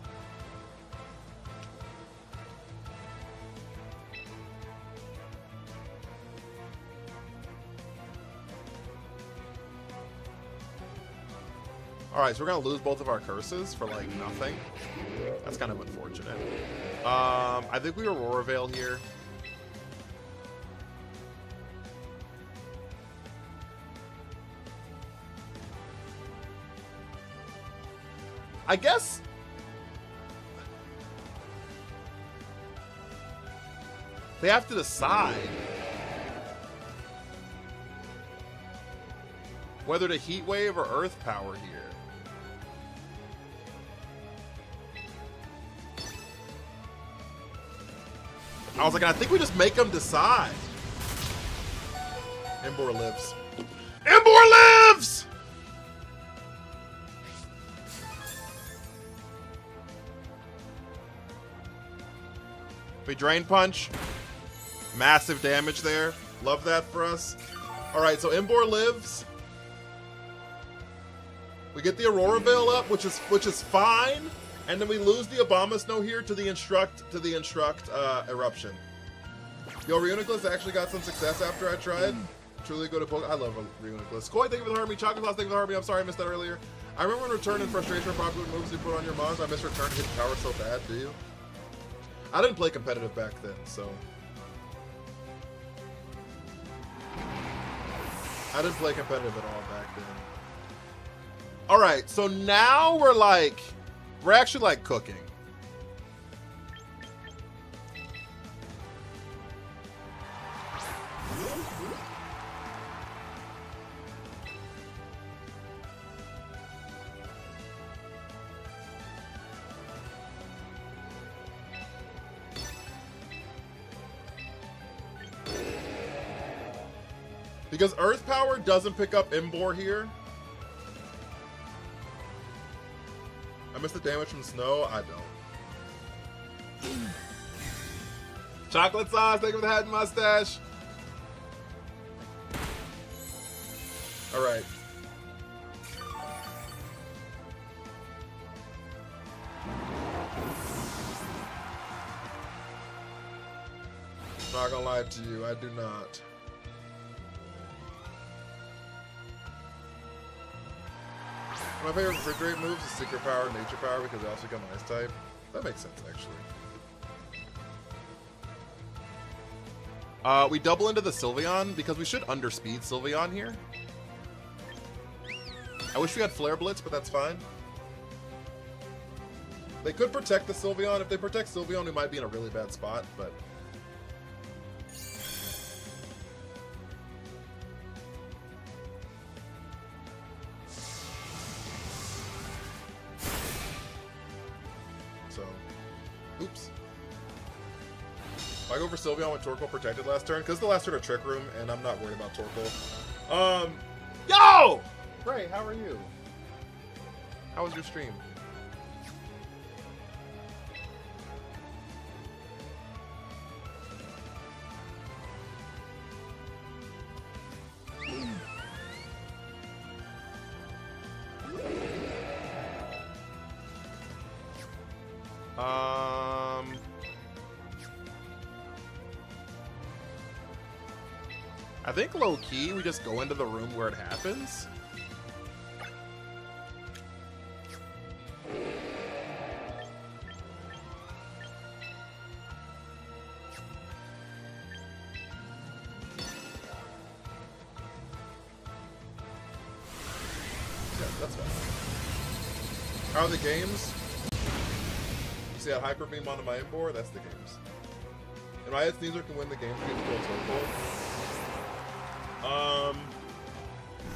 Speaker 1: Alright, so we're gonna lose both of our curses for, like, nothing. That's kind of unfortunate. I think we Aurora Veil here. I guess they have to decide whether to Heat Wave or Earth Power here. I was like, I think we just make them decide. Emboar lives. Emboar lives! We Drain Punch. Massive damage there. Love that for us. Alright, so Emboar lives. We get the Aurora Veil up, which is fine. And then we lose the Abomasnow here to the Instruct Eruption. Yo, Reuniclus actually got some success after I tried. Truly good at Pokemon. I love Reuniclus. Koi, thank you for the Harmony. Chocolate Sauce, thank you for the Harmony. I'm sorry I missed that earlier. I remember when Return and Frustration were popular moves you put on your mons. I miss Return hitting power so bad, do you? I didn't play competitive back then, so. I didn't play competitive at all back then. Alright, so now we're actually like cooking. Because Earth Power doesn't pick up Emboar here. I missed the damage from snow. I don't. Chocolate Sauce, thank you for the hat and mustache. Alright. Not gonna lie to you, I do not. My favorite refrigerate moves is Secret Power, Nature Power, because they also become Ice type. That makes sense, actually. We double into the Sylveon because we should underspeed Sylveon here. I wish we had Flare Blitz, but that's fine. They could protect the Sylveon. If they protect Sylveon, we might be in a really bad spot, but... Oops. I go for Sylveon when Torkoal protected last turn, because the last turn of Trick Room, and I'm not worried about Torkoal. Yo! Ray, how are you? How was your stream? I think low-key, we just go into the room where it happens. Yeah, that's fine. How are the games? You see that Hyper Beam onto my Emboar? That's the games. In my head, Sneasel can win the game against Torkoal.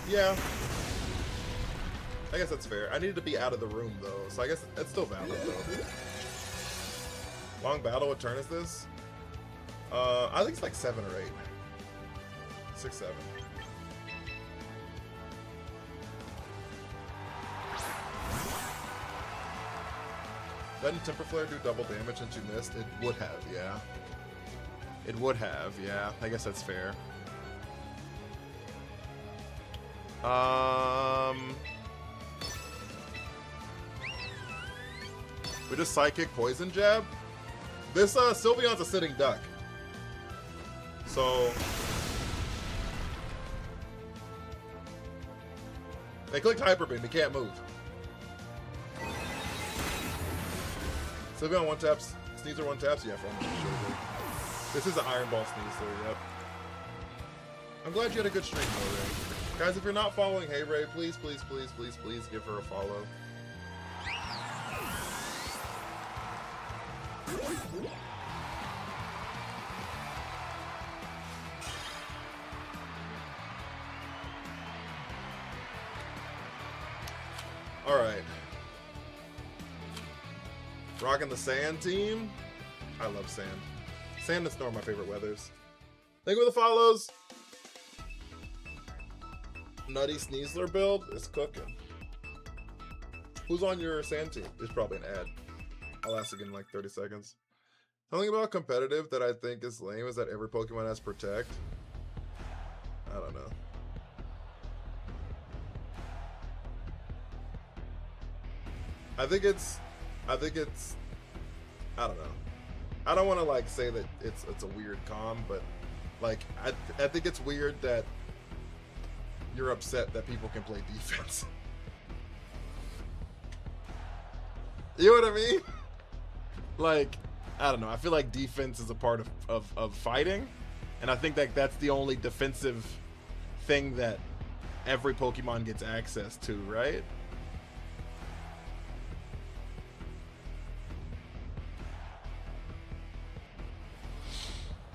Speaker 1: Yeah. I guess that's fair. I needed to be out of the room, though, so I guess it's still valid, though. Long battle, what turn is this? I think it's like 7 or 8. 6, 7. Doesn't Temper Flare do double damage since you missed? It would have, yeah. It would have, yeah. I guess that's fair. We just Psychic Poison Jab. This Sylveon's a sitting duck. So they clicked Hyper Beam, they can't move. Sylveon one taps, Sneasler one taps. Yeah, for almost sure. This is an Iron Ball Sneasler. Yep. I'm glad you had a good stream, though, Ray. Guys, if you're not following Hey Ray, please, please, please, please, please give her a follow. All right. Rocking the sand team. I love sand. Sand and snow are my favorite weathers. Thank you for the follows. Nutty Sneasler build is cooking. Who's on your sand team? There's probably an ad. I'll ask again in like 30 seconds. Something about competitive that I think is lame is that every Pokemon has Protect. I don't know. I think it's I don't know. I don't want to like say that it's a weird comm, but like I think it's weird that you're upset that people can play defense. You know what I mean? Like, I don't know. I feel like defense is a part of fighting, and I think that that's the only defensive thing that every Pokemon gets access to, right?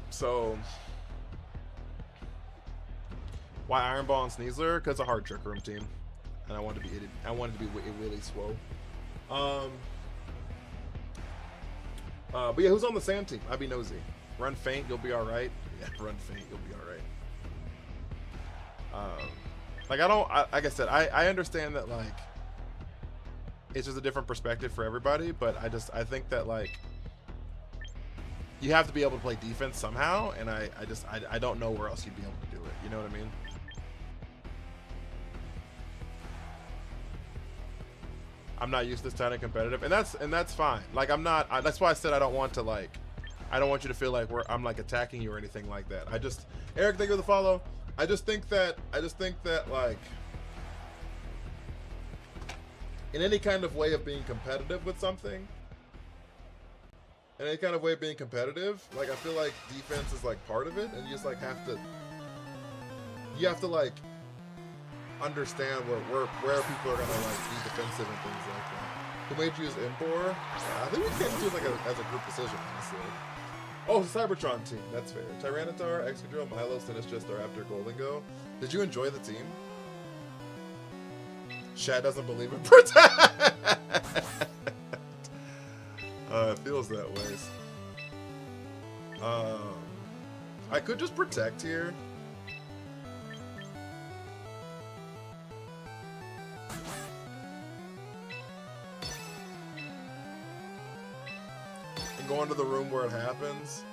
Speaker 1: So, why Iron Ball and Sneasler? Because a hard Trick Room team, and I wanted to be Willy Swow. But yeah, who's on the sand team? I'd be nosy. Run Faint, you'll be all right. Yeah, Run Faint, you'll be all right. Like I said, I understand that like it's just a different perspective for everybody, but I think that like you have to be able to play defense somehow, and I don't know where else you'd be able to do it. You know what I mean? I'm not used to this kind of competitive, and that's fine. Like that's why I said I don't want you to feel like I'm like attacking you or anything like that. Eric, thank you for the follow. I just think that like in any kind of way of being competitive with something, in any kind of way of being competitive, like I feel like defense is like part of it, and you just like have to like understand where people are gonna like be defensive and things like that. Who made you use Impor? I think we came to it like as a group decision, honestly. Oh, Cybertron team. That's fair. Tyranitar, Excadrill, Milo, Sinistcha are after Golden Go. Did you enjoy the team? Shad doesn't believe in Protect. It feels that way. I could just Protect here. And go into the room where it happens.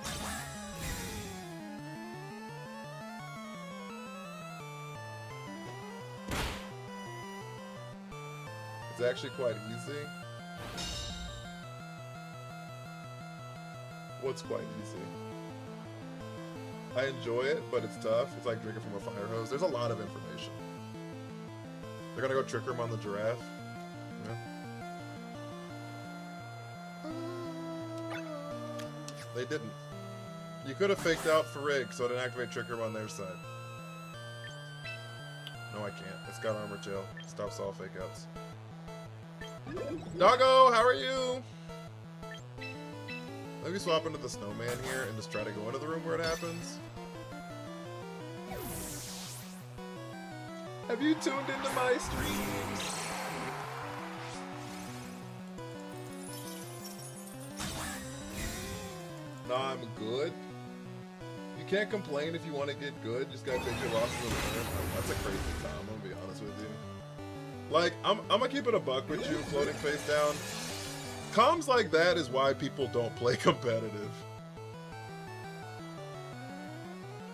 Speaker 1: It's actually quite easy. What's quite easy? I enjoy it, but it's tough. It's like drinking from a fire hose. There's a lot of information. They're gonna go Trick Room on the giraffe. Yeah. They didn't. You could have faked out Farig, so it didn't activate Trick Room on their side. No, I can't. It's got Armor Tail. Stops all fake outs. Doggo, how are you? Let me swap into the snowman here and just try to go into the room where it happens. Have you tuned into my streams? Nah, I'm good. You can't complain if you want to get good. You just gotta take your losses in the winner. That's a crazy time, I'm gonna be honest with you. Like, I'm gonna keep it a buck with you, floating face down. Comms like that is why people don't play competitive.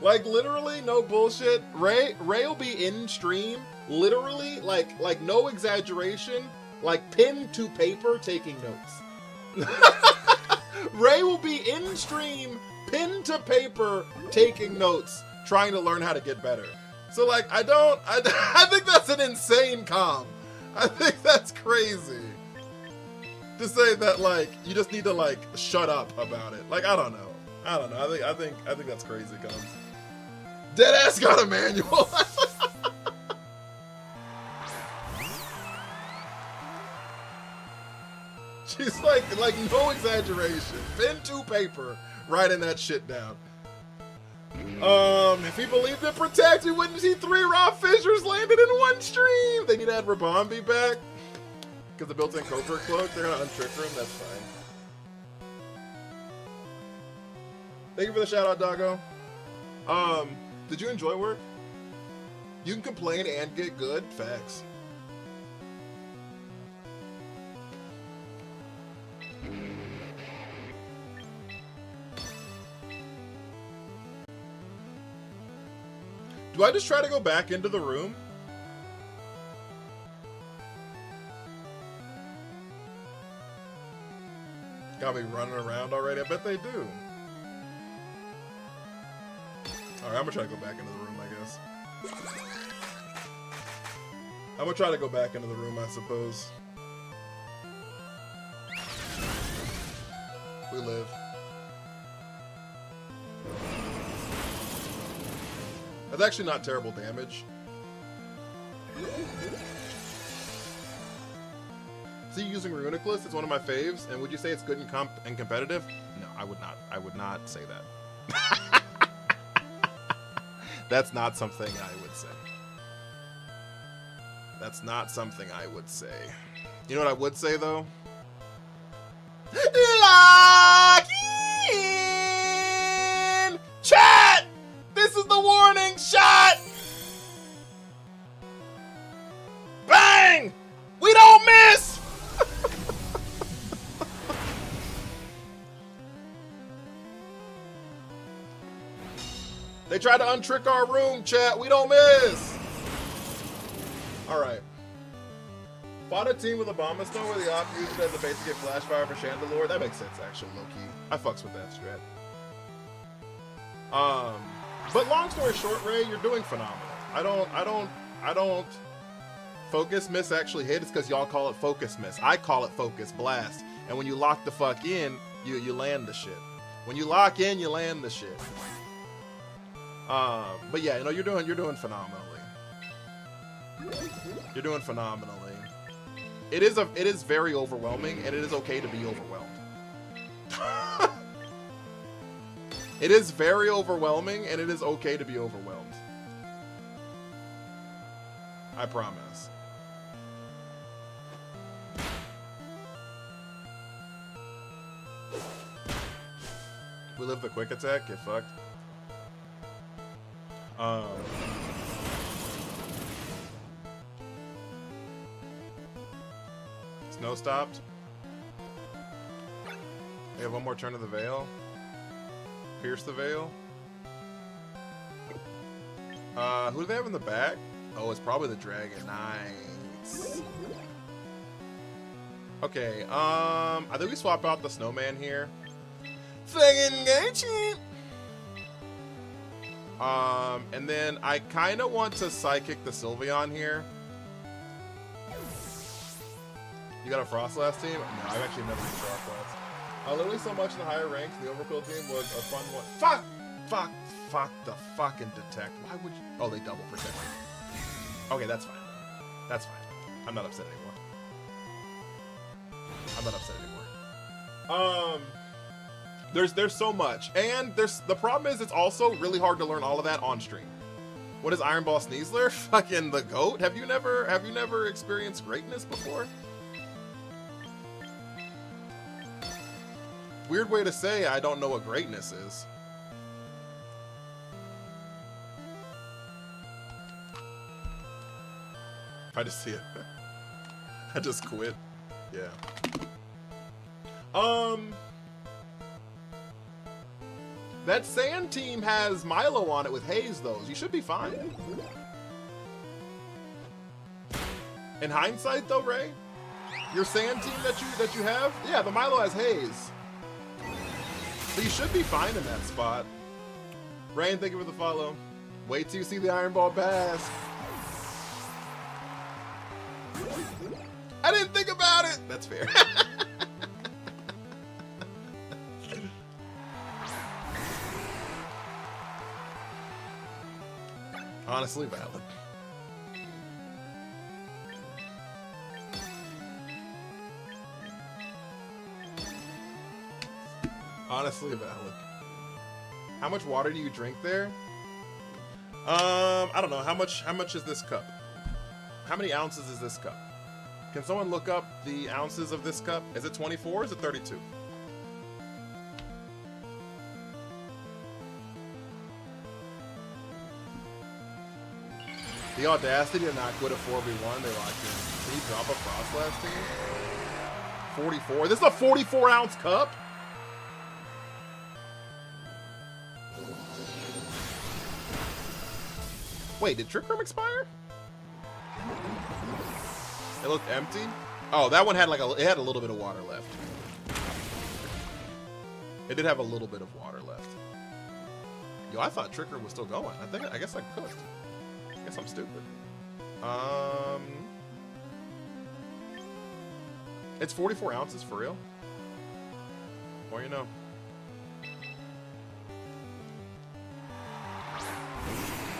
Speaker 1: Like, literally, no bullshit. Ray will be in stream, literally, like no exaggeration, like pen to paper taking notes. Ray will be in stream, pen to paper taking notes, trying to learn how to get better. So, like, I think that's an insane comm. I think that's crazy. to say that like you just need to like shut up about it. Like I don't know. I think that's crazy. Comes Deadass got a manual. She's like no exaggeration. Pen to paper, writing that shit down. If he believed in Protect, we wouldn't see 3 raw fissures landed in one stream. They need to add Rabambi back. Because the built-in Covert Cloak, they're gonna untrick him, that's fine. Thank you for the shout-out, Doggo. Did you enjoy work? You can complain and get good. Facts. Do I just try to go back into the room? Got me running around already? I bet they do. Alright, I'm gonna try to go back into the room, I guess. I'm gonna try to go back into the room, I suppose. We live. That's actually not terrible damage. So you using Runiclus? It's one of my faves. And would you say it's good and competitive? No, I would not. I would not say that. That's not something I would say. That's not something I would say. You know what I would say though? Lock in! Chat! This is the warning shot! Bang! We don't miss! They tried to untrick our room, chat. We don't miss! Alright. Fought a team with a Abomasnow where the op used it as a base to get flash fire for Chandelure. That makes sense, actually, low-key. I fucks with that strat. But long story short, Ray, you're doing phenomenal. I don't focus miss actually hit. It's because y'all call it focus miss. I call it focus blast. And when you lock the fuck in, you land the shit. When you lock in, you land the shit. But yeah, you know, you're doing phenomenally. You're doing phenomenally. It is very overwhelming, and it is okay to be overwhelmed. It is very overwhelming, and it is okay to be overwhelmed. I promise. We live the quick attack, get fucked. Snow stopped. We have one more turn of the veil. Pierce the veil. Who do they have in the back? Oh, it's probably the dragon. Nice. Okay, I think we swap out the snowman here. Fucking cheap. And then I kind of want to psychic the Sylveon here. You got a Frostlass team? No, I've actually never used Frostlass. Literally so much in the higher ranks, the Overkill team was a fun one. Fuck the fucking detect. Why would you? Oh, they double protect me. Okay, that's fine. That's fine. I'm not upset anymore. I'm not upset anymore. There's so much, and the problem is it's also really hard to learn all of that on stream. What is Iron Ball Sneasler? Fucking the GOAT? Have you never experienced greatness before? Weird way to say I don't know what greatness is. I just see it. I just quit. Yeah. That Sand team has Milo on it with Haze, though. You should be fine. In hindsight, though, Ray, your Sand team that you have, yeah, the Milo has Haze. So you should be fine in that spot. Rain, thank you for the follow. Wait till you see the Iron Ball Bass. I didn't think about it. That's fair. Honestly valid. Honestly valid. How much water do you drink there? I don't know. How much is this cup? How many ounces is this cup? Can someone look up the ounces of this cup? Is it 24 or is it 32? The audacity to not quit a 4v1, they locked in. Can you drop a Frost last team? 44. This is a 44 ounce cup? Wait, did Trick Room expire? It looked empty? Oh, that one had like it had a little bit of water left. It did have a little bit of water left. Yo, I thought Trick Room was still going. I guess I cooked. I guess I'm stupid. It's 44 ounces for real? Or you know.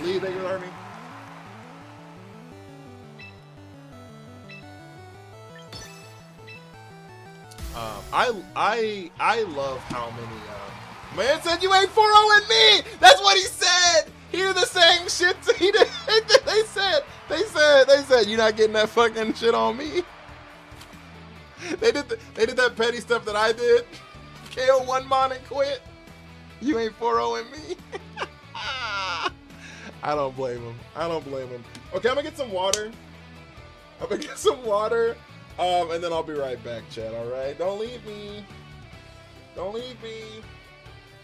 Speaker 1: Lee, thank you for me. I love how many man said you ain't 4-0 in me. That's what he said. Hear the same shit he did. They said you're not getting that fucking shit on me. They did that petty stuff that I did. KO 1 mon and quit. You ain't 4-0 in me. I don't blame him. Okay, I'm gonna get some water. And then I'll be right back, chat, alright? Don't leave me.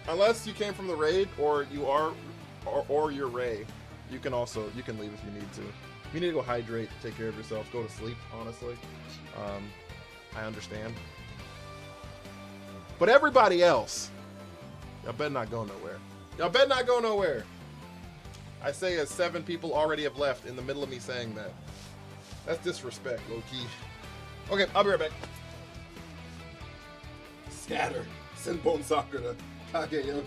Speaker 1: Unless you came from the raid, or you are, or you're Ray. You can leave if you need to. If you need to go hydrate, take care of yourself, go to sleep, honestly. I understand. But everybody else, y'all better not go nowhere. I say as 7 people already have left in the middle of me saying that. That's disrespect, low-key. Okay, I'll be right back. Scatter. Send Bone Soccer to Kageyoshi.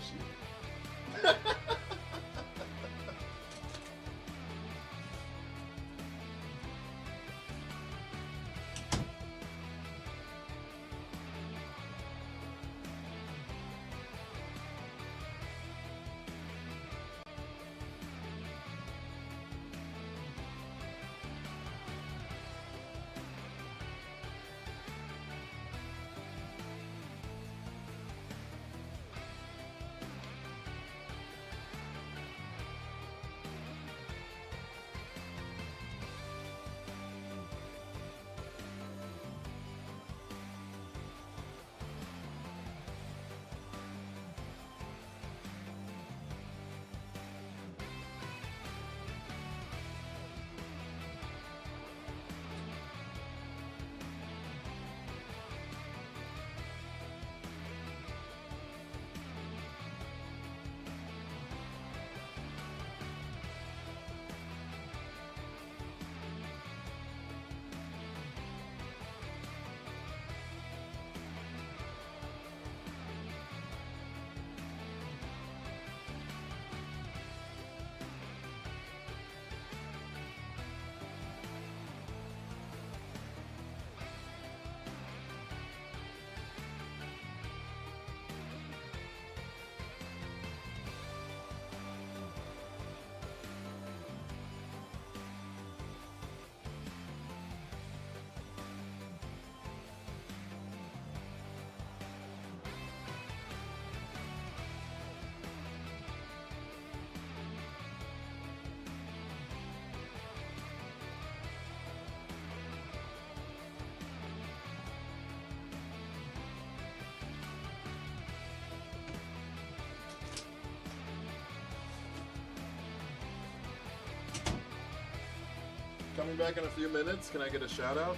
Speaker 1: Coming back in a few minutes. Can I get a shout out?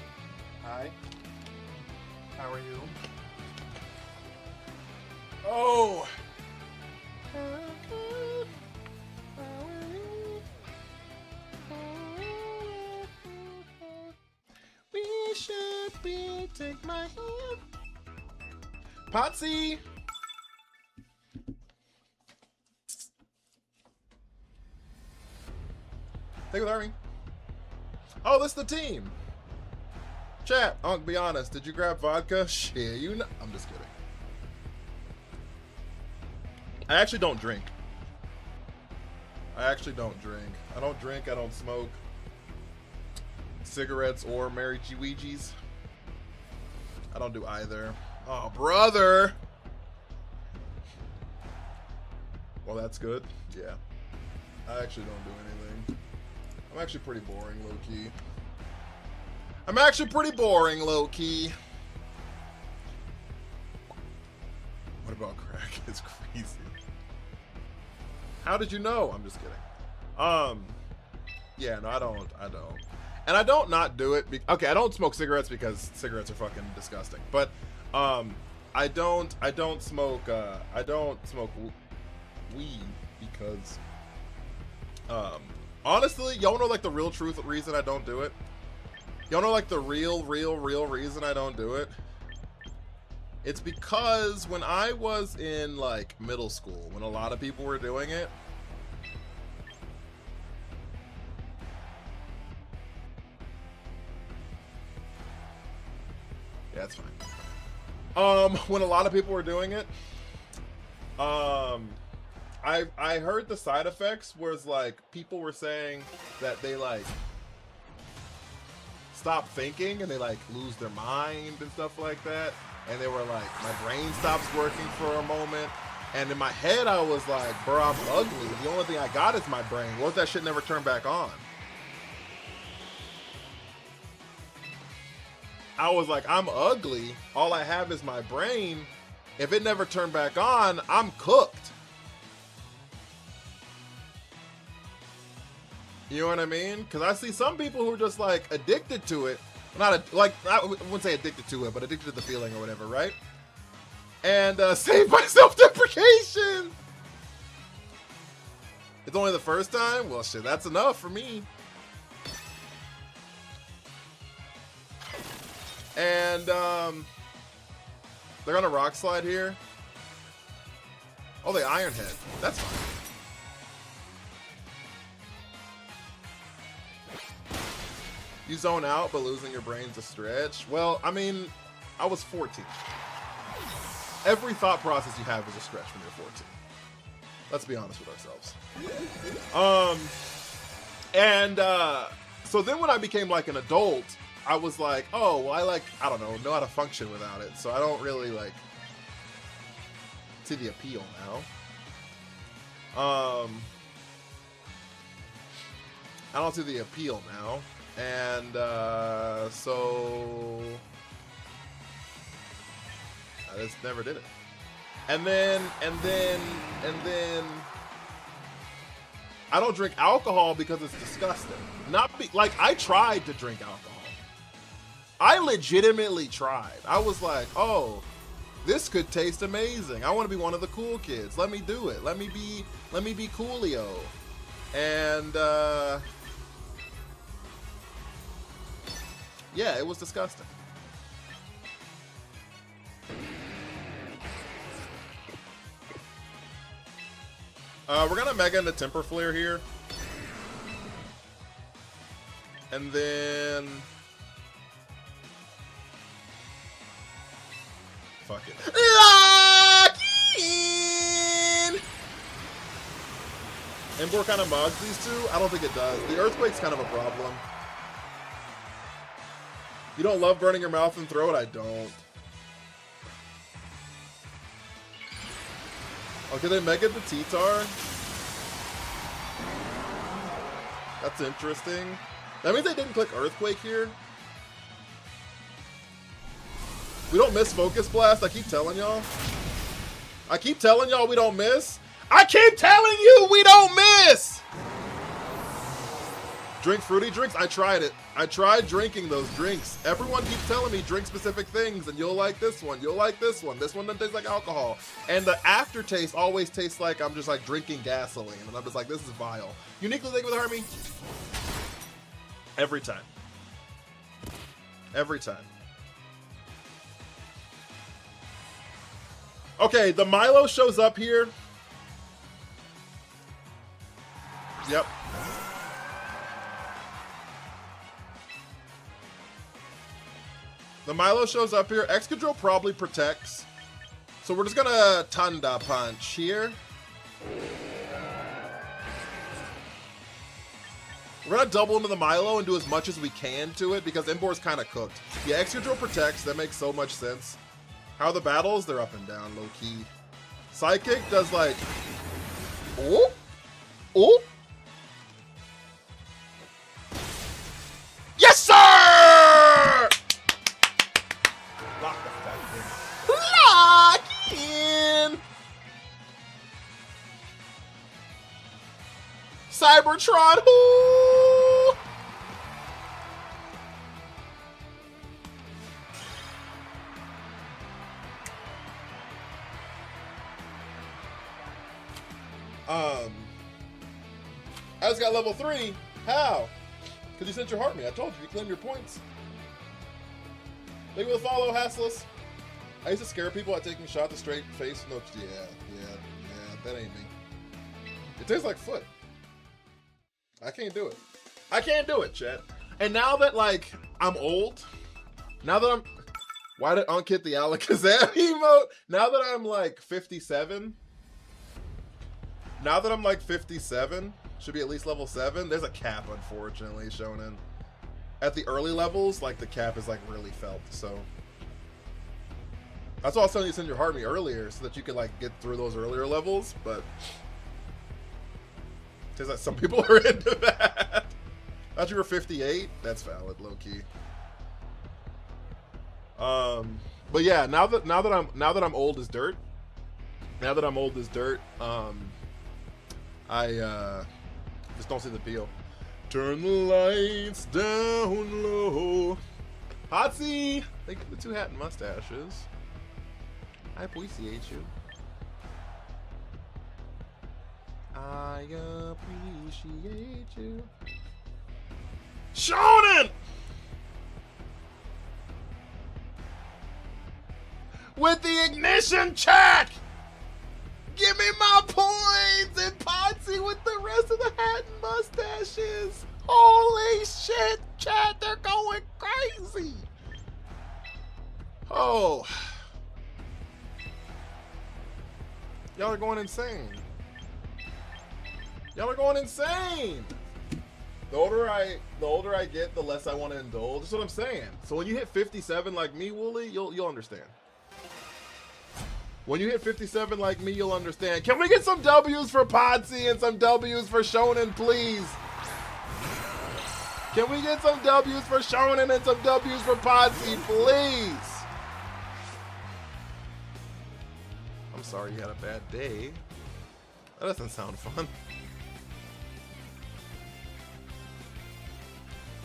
Speaker 1: Hi. How are you? Oh! We should be, take my hand. Potsy! Hey, with Army. Oh, this is the team. Chat, Unc, be honest. Did you grab vodka? Shit, you know. I'm just kidding. I actually don't drink. I don't drink, I don't smoke cigarettes or marijuana. I don't do either. Oh, brother. Well, that's good. Yeah. I actually don't do anything. I'm actually pretty boring, low-key. What about crack? It's crazy. How did you know? I'm just kidding. Yeah, no, I don't. And I don't not do it. Okay, I don't smoke cigarettes because cigarettes are fucking disgusting. But, I don't smoke weed because, honestly, y'all know like the real truth reason I don't do it? Y'all know like the real reason I don't do it? It's because when I was in like middle school, when a lot of people were doing it, yeah, it's fine. When a lot of people were doing it, I heard the side effects was like people were saying that they like stop thinking and they like lose their mind and stuff like that. And they were like, my brain stops working for a moment. And in my head, I was like, bro, I'm ugly. The only thing I got is my brain. What if that shit never turned back on? I was like, I'm ugly. All I have is my brain. If it never turned back on, I'm cooked. You know what I mean? Because I see some people who are just like addicted to it. I wouldn't say addicted to it, but addicted to the feeling or whatever, right? And saved by self-deprecation. It's only the first time? Well, shit, that's enough for me. And they're gonna rock slide here. Oh, they Iron Head. That's fine. You zone out, but losing your brain's a stretch. Well, I mean, I was 14. Every thought process you have is a stretch when you're 14. Let's be honest with ourselves. So then when I became like an adult, I was like, oh, well, I don't know how to function without it. So I don't really like see the appeal now. I don't see the appeal now. And so I just never did it. And then I don't drink alcohol because it's disgusting. Like I tried to drink alcohol. I legitimately tried. I was like, oh, this could taste amazing. I want to be one of the cool kids. Let me do it. Let me be Coolio. And yeah, it was disgusting. We're gonna Mega into Temper Flare here. And then fuck it. Lock in! Ember kind of mods these two? I don't think it does. The Earthquake's kind of a problem. You don't love burning your mouth and throat? I don't. Okay, they Mega the T-Tar. That's interesting. That means they didn't click Earthquake here. We don't miss Focus Blast. I keep telling y'all. We don't miss. I keep telling you we don't miss. Drink fruity drinks? I tried it. I tried drinking those drinks. Everyone keeps telling me drink specific things and you'll like this one. You'll like this one. This one doesn't taste like alcohol. And the aftertaste always tastes like I'm just like drinking gasoline. And I'm just like, this is vile. Uniquely Linked with Hermie? Every time. Every time. Okay, the Milo shows up here. Yep. The Milo shows up here. Excadrill probably protects. So we're just gonna Thunder Punch here. We're gonna double into the Milo and do as much as we can to it because Emboar's kind of cooked. Yeah, Excadrill protects. That makes so much sense. How are the battles? They're up and down, low key. Psychic does like, oh, oh. Yes, sir! Lock in. Cybertron, whoo! I just got level 3. How? Because you sent your heart me. I told you, you claim your points. Thank you for the follow, Hassless. I used to scare people by taking shots to straight face. No, yeah, that ain't me. It tastes like foot. I can't do it. I can't do it, chat. And now that, like, I'm old, now that I'm... Why did Unk hit the Alakazam emote? Now that I'm, like, 57, now that I'm, like, 57, should be at least level 7, there's a cap, unfortunately, Shonen. At the early levels, like, the cap is, like, really felt, so... That's why I was telling you to send your heart me earlier, so that you could, like, get through those earlier levels, but... Seems like some people are into that. Thought you were 58. That's valid, low key. But yeah, now that I'm old as dirt. Now that I'm old as dirt, I just don't see the appeal. Turn the lights down low. Hotsy, thank you for the 2 hat and mustaches. I appreciate you. I appreciate you. Shonen! With the ignition check! Give me my points! And Potsy with the rest of the hat and mustaches! Holy shit, chat, they're going crazy! Oh. Y'all are going insane. Y'all are going insane. The older I get, the less I want to indulge. That's what I'm saying. So when you hit 57 like me, Wooly, you'll understand. When you hit 57 like me, you'll understand. Can we get some W's for Podsy and some W's for Shonen, please? Can we get some W's for Shonen and some W's for Podsy, please? I'm sorry you had a bad day. That doesn't sound fun.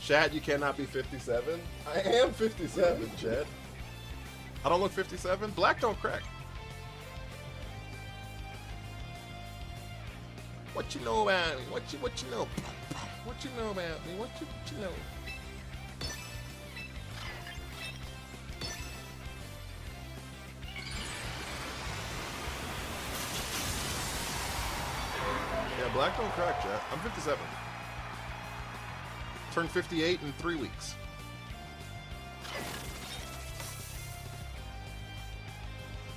Speaker 1: Chad, you cannot be 57. I am 57, Chad. I don't look 57. Black don't crack. What you know about me? What you know? What you know about me? What you know? Yeah, black don't crack, Chad. I'm 57. Turn 58 in 3 weeks.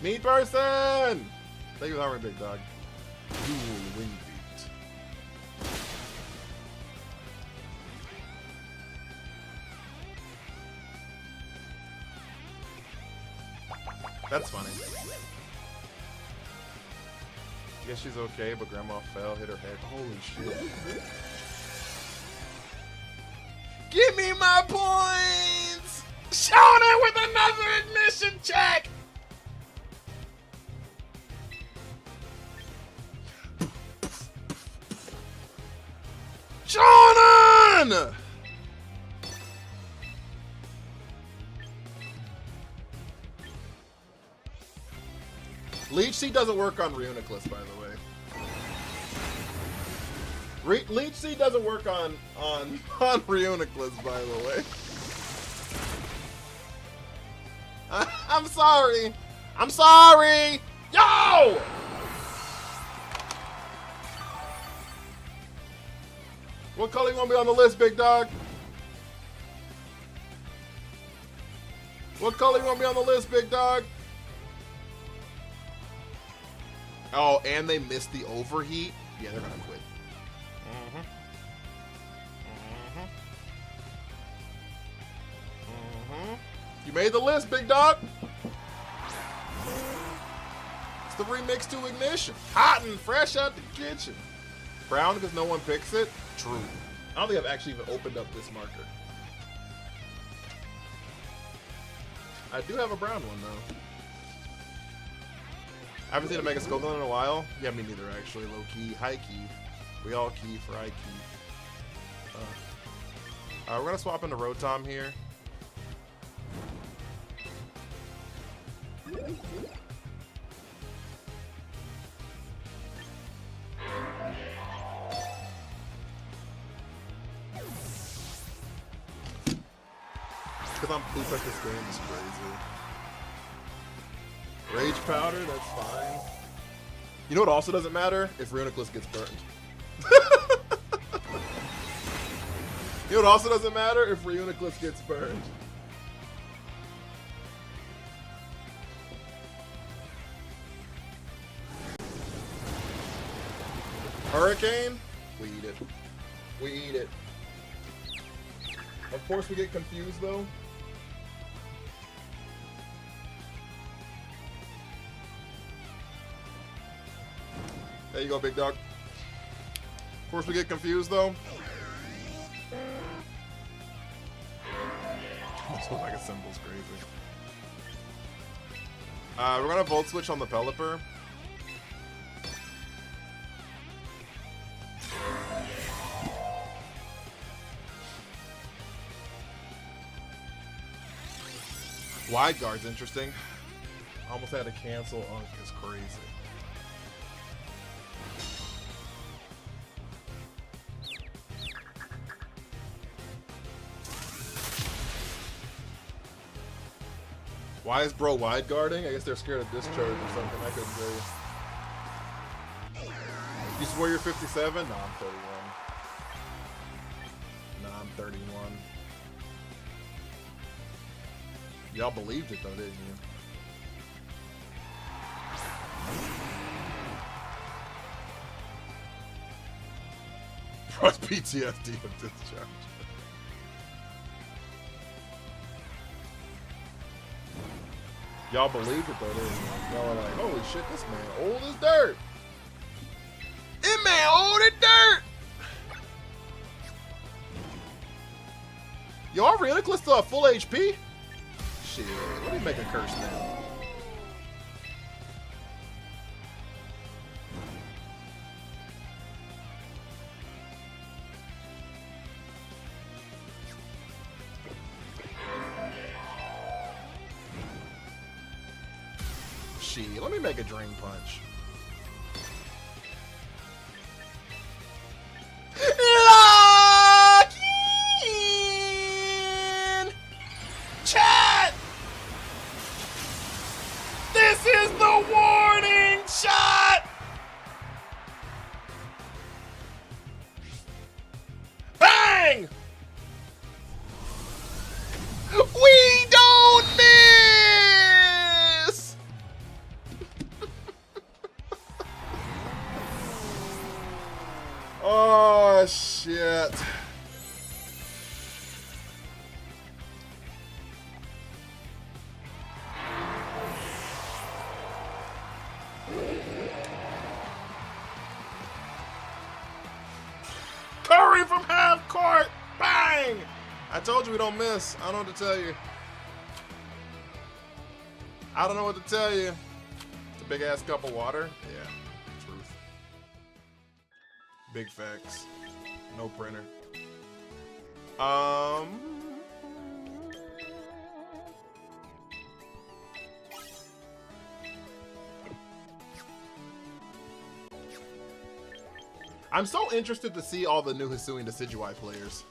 Speaker 1: Meat person! Thank you for the big dog. Dual wing beat. That's funny. Guess she's okay, but grandma fell, hit her head. Holy shit. Give me my points! Shonen with another admission check! Shonen! Leech Seed doesn't work on Reuniclus, by the way. Leech Seed doesn't work on Reuniclus, by the way. I'm sorry. I'm sorry. Yo! What color you want me on the list, big dog? What color you want me on the list, big dog? Oh, and they missed the overheat? Yeah, they're gonna quit. You made the list, big dog. It's the remix to Ignition. Hot and fresh out the kitchen. Brown because no one picks it? True. I don't think I've actually even opened up this marker. I do have a brown one, though. I haven't seen a Mega Skullgrin in a while. Yeah, me neither, actually. Low key. High key. We all key for high key. We're going to swap into Rotom here. Because I'm pleased like this game is crazy. Rage Powder, that's fine. You know what also doesn't matter? If Reuniclus gets burned. You know what also doesn't matter? If Reuniclus gets burned. Hurricane? We eat it. We eat it. Of course we get confused though. There you go, big dog. Of course we get confused though. This looks like a symbol's crazy. We're gonna Volt Switch on the Pelipper. Wide Guard's interesting. Almost had to cancel Unk, is crazy. Why is bro wide guarding? I guess they're scared of discharge or something. I couldn't tell you. You swear you're 57? Nah, I'm 31. Nah, I'm 31. Y'all believed it though, didn't you? Plus PTSD of discharge. Y'all believed it though, didn't you? Y'all were like, holy shit, this man old as dirt. This man old as dirt. Yo, our Reuniclus still have full HP? Shit, let me make a curse now. Shit, let me make a Drain Punch. Lock in! Chat! This is the warning shot! Bang! We don't miss! Oh, shit. Curry from half court! Bang! I told you we don't miss. I don't know what to tell you. I don't know what to tell you. It's a big ass cup of water. Yeah, truth. Big facts. No printer. I'm so interested to see all the new Hisuian Decidueye players.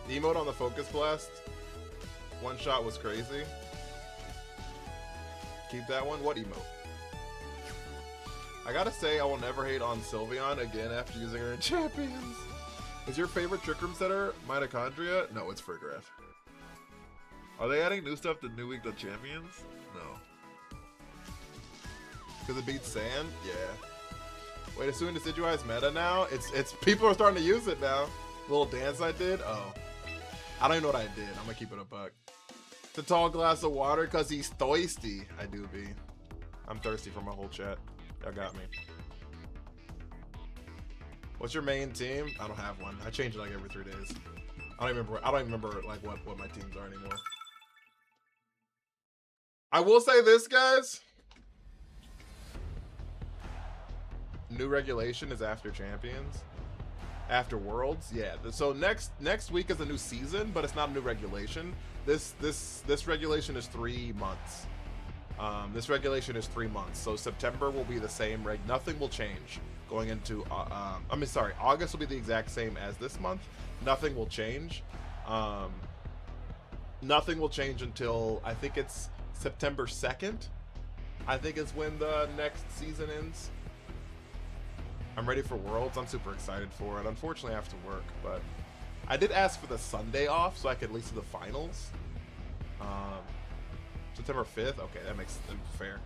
Speaker 1: The emote on the Focus Blast. One shot was crazy. Keep that one. What emote? I gotta say, I will never hate on Sylveon again after using her in Champions. Is your favorite Trick Room setter Mitochondria? No, it's Friggrath. Are they adding new stuff to New Week of Champions? No. Because it beats Sand? Yeah. Wait, assuming Decidueye's meta now? It's people are starting to use it now. Little dance I did? Oh. I don't even know what I did. I'm gonna keep it a buck. It's a tall glass of water because he's thirsty. I do be. I'm thirsty for my whole chat. Y'all got me. What's your main team? I don't have one. I change it like every 3 days. I don't even remember like what my teams are anymore. I will say this, guys. New regulation is after Champions. After Worlds, yeah. So next week is a new season, but it's not a new regulation. This regulation is 3 months. This regulation is 3 months. So September will be the same reg. Nothing will change going into. August will be the exact same as this month. Nothing will change. Nothing will change until I think it's September 2nd. I think is when the next season ends. I'm ready for Worlds. I'm super excited for it. Unfortunately, I have to work, but I did ask for the Sunday off so I could at least do the finals. September 5th? Okay, that makes them fair.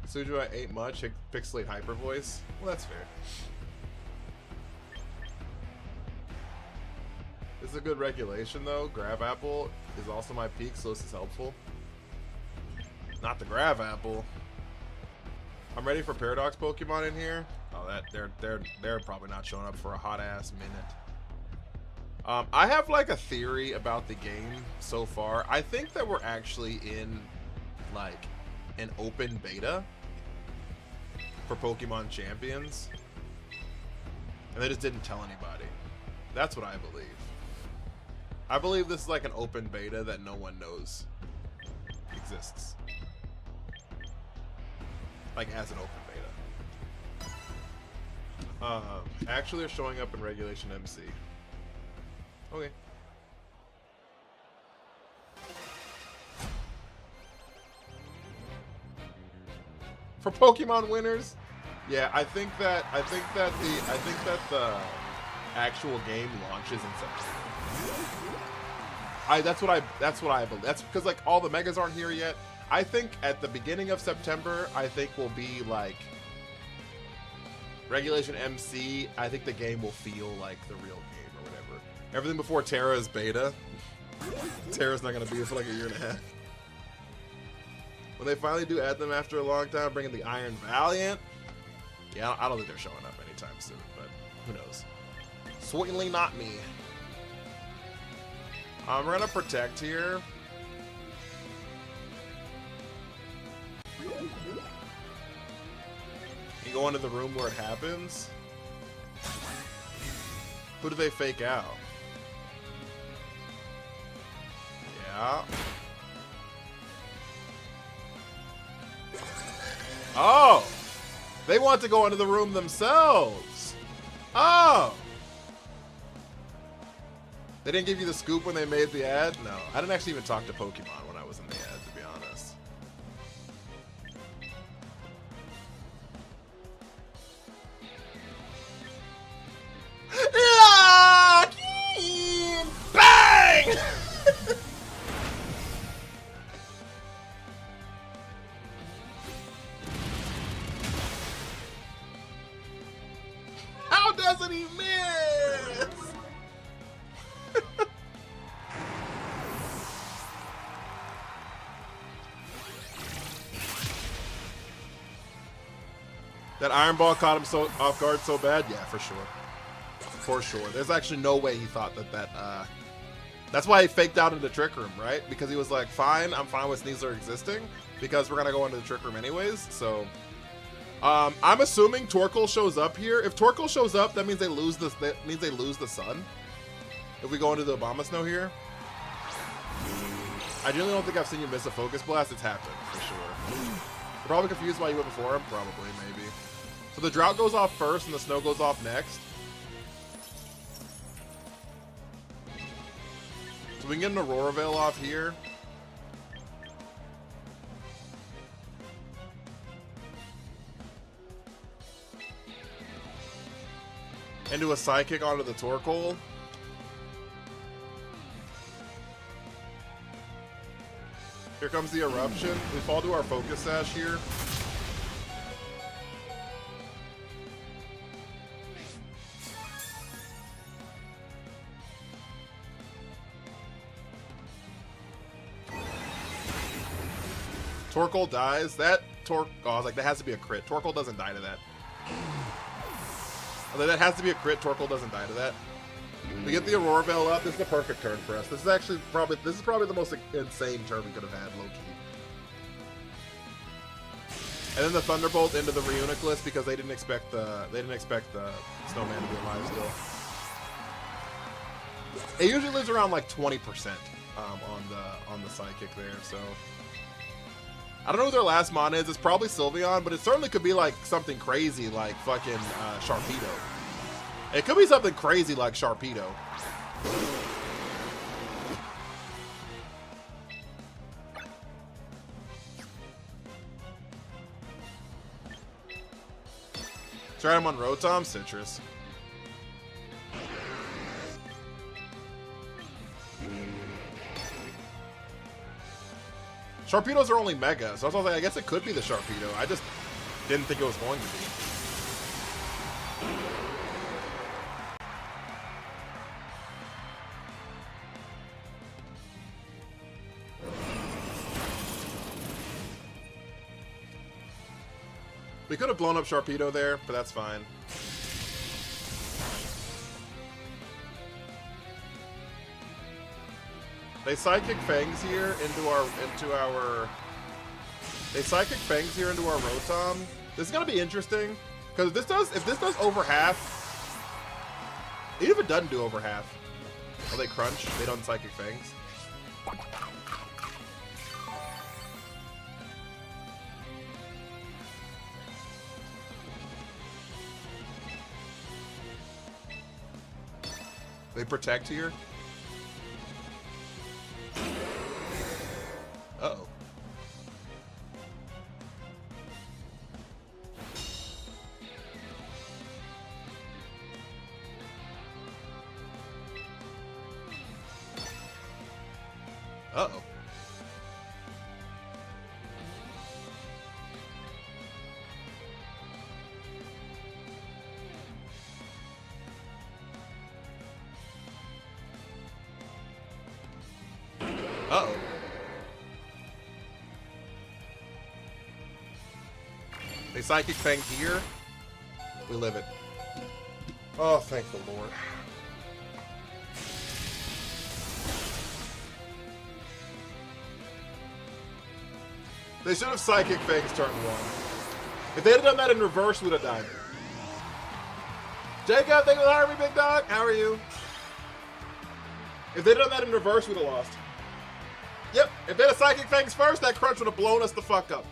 Speaker 1: Suju, I ate much. Pixelate Hyper Voice. Well, that's fair. This is a good regulation, though. Grab Apple is also my peak, so this is helpful. Not the Grav Apple. I'm ready for Paradox Pokemon in here. Oh, that they're probably not showing up for a hot ass minute. I have like a theory about the game so far. I think that we're actually in like an open beta for Pokemon Champions, and they just didn't tell anybody. That's what I believe. I believe this is like an open beta that no one knows exists. Like as an open beta. Actually they're showing up in Regulation MC. Okay. For Pokemon winners, yeah, I think that the actual game launches in September. That's what I believe. That's because like all the megas aren't here yet. I think at the beginning of September, I think will be like Regulation MC. I think the game will feel like the real game or whatever. Everything before Terra is beta. Terra's not gonna be here for like a year and a half. When they finally do add them after a long time, bringing the Iron Valiant. Yeah, I don't think they're showing up anytime soon, but who knows? Certainly not me. We're gonna protect here. You go into the room where it happens. Who do they fake out? Yeah. Oh! They want to go into the room themselves. Oh! They didn't give you the scoop when they made the ad? No. I didn't actually even talk to Pokemon when I was in the ad, to be honest. Bang! How doesn't he miss? That Iron Ball caught him so off guard so bad? Yeah, for sure. For sure. There's actually no way he thought that that's why he faked out into Trick Room, right? Because he was like, fine, I'm fine with Sneasler existing because we're gonna go into the Trick Room anyways. So I'm assuming Torkoal shows up here. If Torkoal shows up, that means they lose the sun. If we go into the Abomasnow here. I generally don't think I've seen you miss a Focus Blast. It's happened, for sure. You're probably confused why you went before him? Probably, maybe. So the Drought goes off first and the Snow goes off next. So we can get an Aurora Veil off here. Into a Psychic onto the Torkoal. Here comes the Eruption. We fall to our Focus Sash here. Torkoal dies. That Oh, I was like, that has to be a crit. Torkoal doesn't die to that. That has to be a crit. Torkoal doesn't die to that. We get the Aurora Veil up. This is the perfect turn for us. This is actually probably the most insane turn we could have had, low key. And then the Thunderbolt into the Reuniclus because they didn't expect the Snowman to be alive still. It usually lives around like 20% on the Psychic there, so. I don't know who their last mon is. It's probably Sylveon, but it certainly could be like something crazy like fucking Sharpedo. It could be something crazy like Sharpedo. Try him on Rotom, Citrus. Sharpedos are only Mega, so I was like, I guess it could be the Sharpedo. I just didn't think it was going to be. We could have blown up Sharpedo there, but that's fine. They Psychic Fangs here into our They Psychic Fangs here into our Rotom. This is gonna be interesting because if this does over half, even if it doesn't do over half, oh, they crunch. They don't Psychic Fangs. They protect here. Uh-oh. Uh-oh. Uh-oh. They Psychic Fang here. We live it. Oh, thank the Lord. They should have Psychic Fangs turn 1. If they had done that in reverse, we would have died. Jacob, thank you for hiring me, big dog. How are you? If they'd done that in reverse, we'd have lost. Yep, if they had Psychic Fangs first, that crunch would have blown us the fuck up.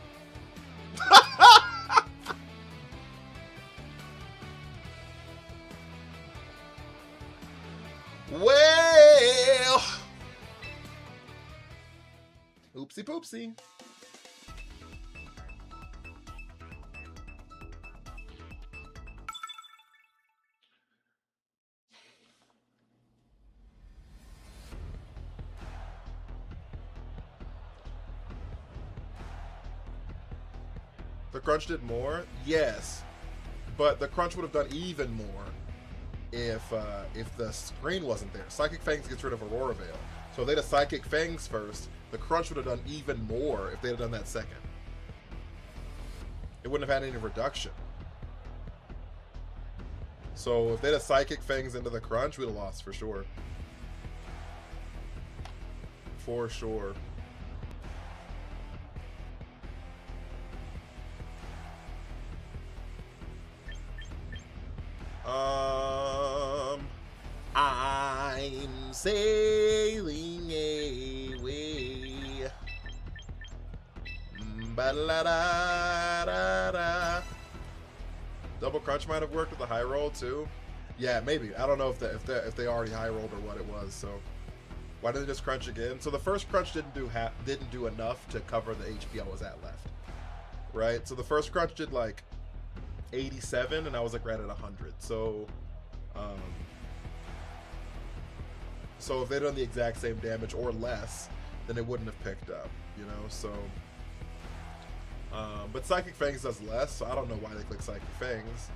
Speaker 1: Well, oopsie poopsie. The crunch did more? Yes. But the crunch would have done even more if the screen wasn't there. Psychic Fangs gets rid of Aurora Veil. So if they'd have Psychic Fangs first, the crunch would have done even more if they'd have done that second. It wouldn't have had any reduction. So if they'd have Psychic Fangs into the crunch, we'd have lost for sure. For sure. I'm sailing away. Ba-la-da-da-da. Double crunch might have worked with the high roll too. Yeah, maybe. I don't know if they already high rolled or what it was. So why did they just crunch again? So the first crunch didn't do enough to cover the HP I was at left. Right. So the first crunch did like 87, and I was like right at 100. So Um, so if they'd done the exact same damage or less, then it wouldn't have picked up, you know? So, but Psychic Fangs does less, so I don't know why they click Psychic Fangs.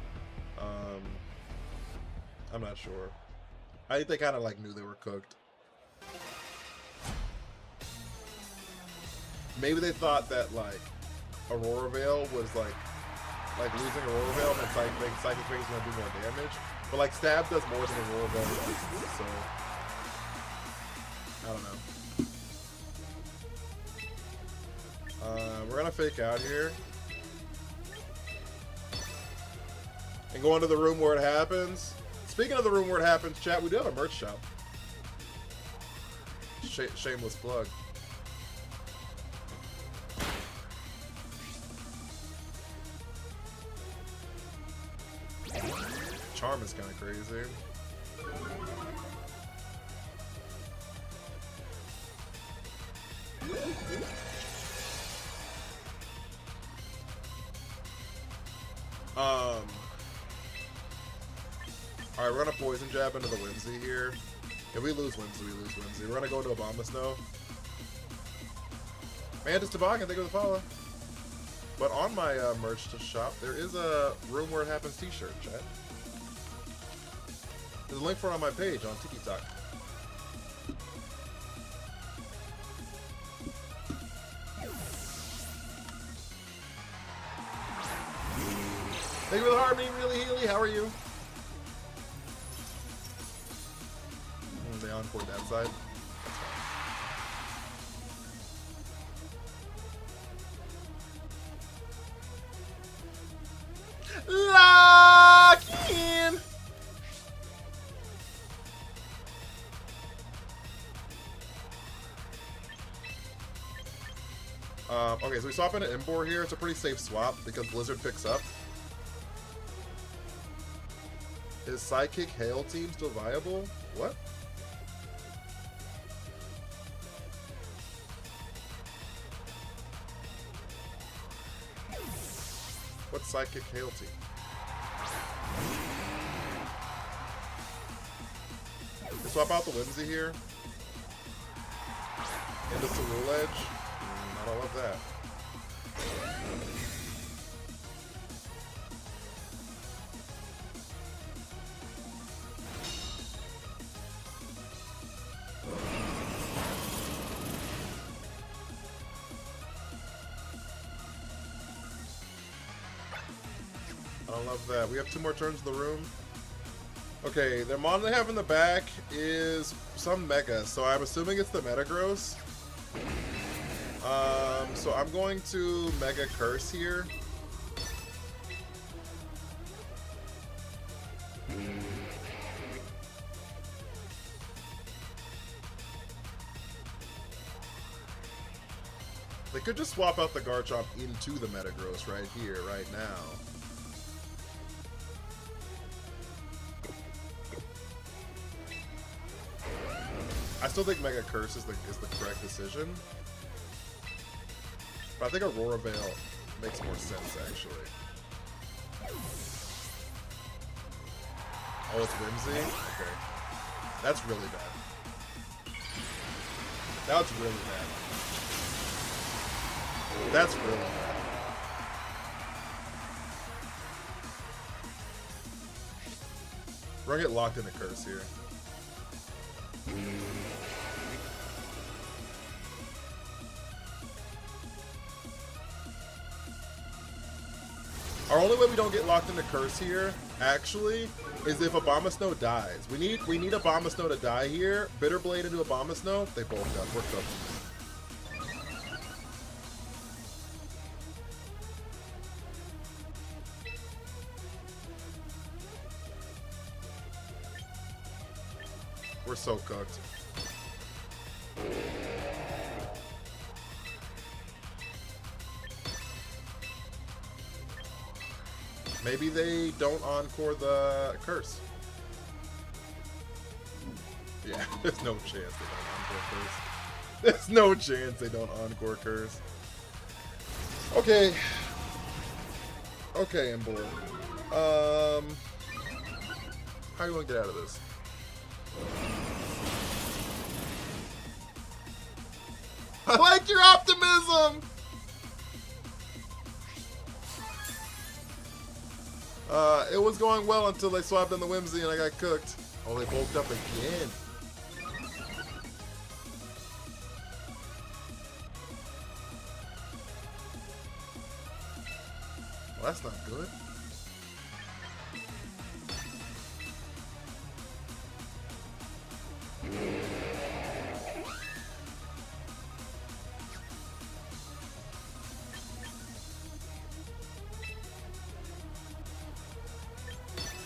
Speaker 1: I'm not sure. I think they kind of like knew they were cooked. Maybe they thought that like Aurora Veil was like losing Aurora Veil and Psychic Fangs gonna do more damage. But like Stab does more than Aurora Veil does, so I don't know. We're gonna fake out here and go into the room where it happens. Speaking of the room where it happens, chat, we do have a merch shop. Shameless plug. Charm is kind of crazy. Alright, we're gonna poison jab into the Whimsy here. If we lose Whimsy, we lose Whimsy. We're gonna go into Abomasnow. Mantis Toboggan, thank you for the follow. But on my merch to shop, there is a Room Where It Happens t-shirt, chat. There's a link for it on my page on TikTok. Thank you for the harmony, really Healy. How are you? They encore that side. Lock in. Okay, so we swap into Embor here. It's a pretty safe swap because Blizzard picks up. Is Psychic Hail team still viable? What? What's Psychic Hail team? We swap out the Whimsy here. Into Cerule Edge. I don't love that. I don't love that. We have 2 more turns in the room. Okay, the mon they have in the back is some Mega, so I'm assuming it's the Metagross. So I'm going to Mega Curse here. They could just swap out the Garchomp into the Metagross right here, right now. I still think Mega Curse is the correct decision. But I think Aurora Veil makes more sense, actually. Oh, it's Whimsy? Okay. That's really bad. That's really bad. That's really bad. We're gonna get locked in a curse here. Our only way we don't get locked in the curse here, actually, is if Abomasnow dies. We need Abomasnow to die here. Bitterblade into Abomasnow. They both die. We're cooked. We're so cooked. Maybe they don't encore the curse. Yeah, there's no chance they don't encore curse. There's no chance they don't encore curse. Okay. Okay, Embor. How are you gonna get out of this? I like your optimism! It was going well until they swapped in the Whimsy and I got cooked. Oh, they bulked up again. Well, that's not good.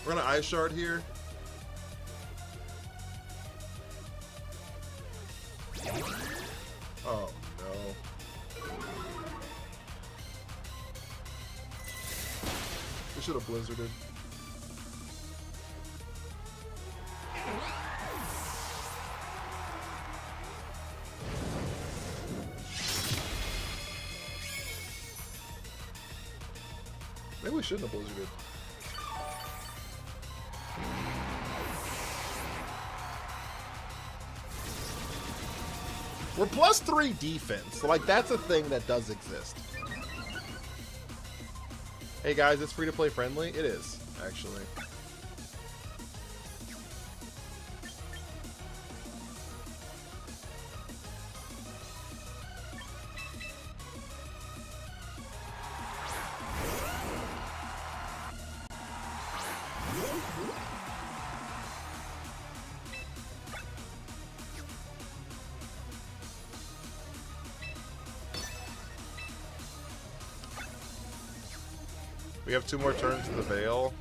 Speaker 1: We're gonna Ice Shard here. Oh no. We should have blizzarded. Maybe we shouldn't have blizzarded. We're +3 defense. So, like, that's a thing that does exist. Hey guys, it's free to play friendly? It is, actually. We have 2 more turns to the Veil.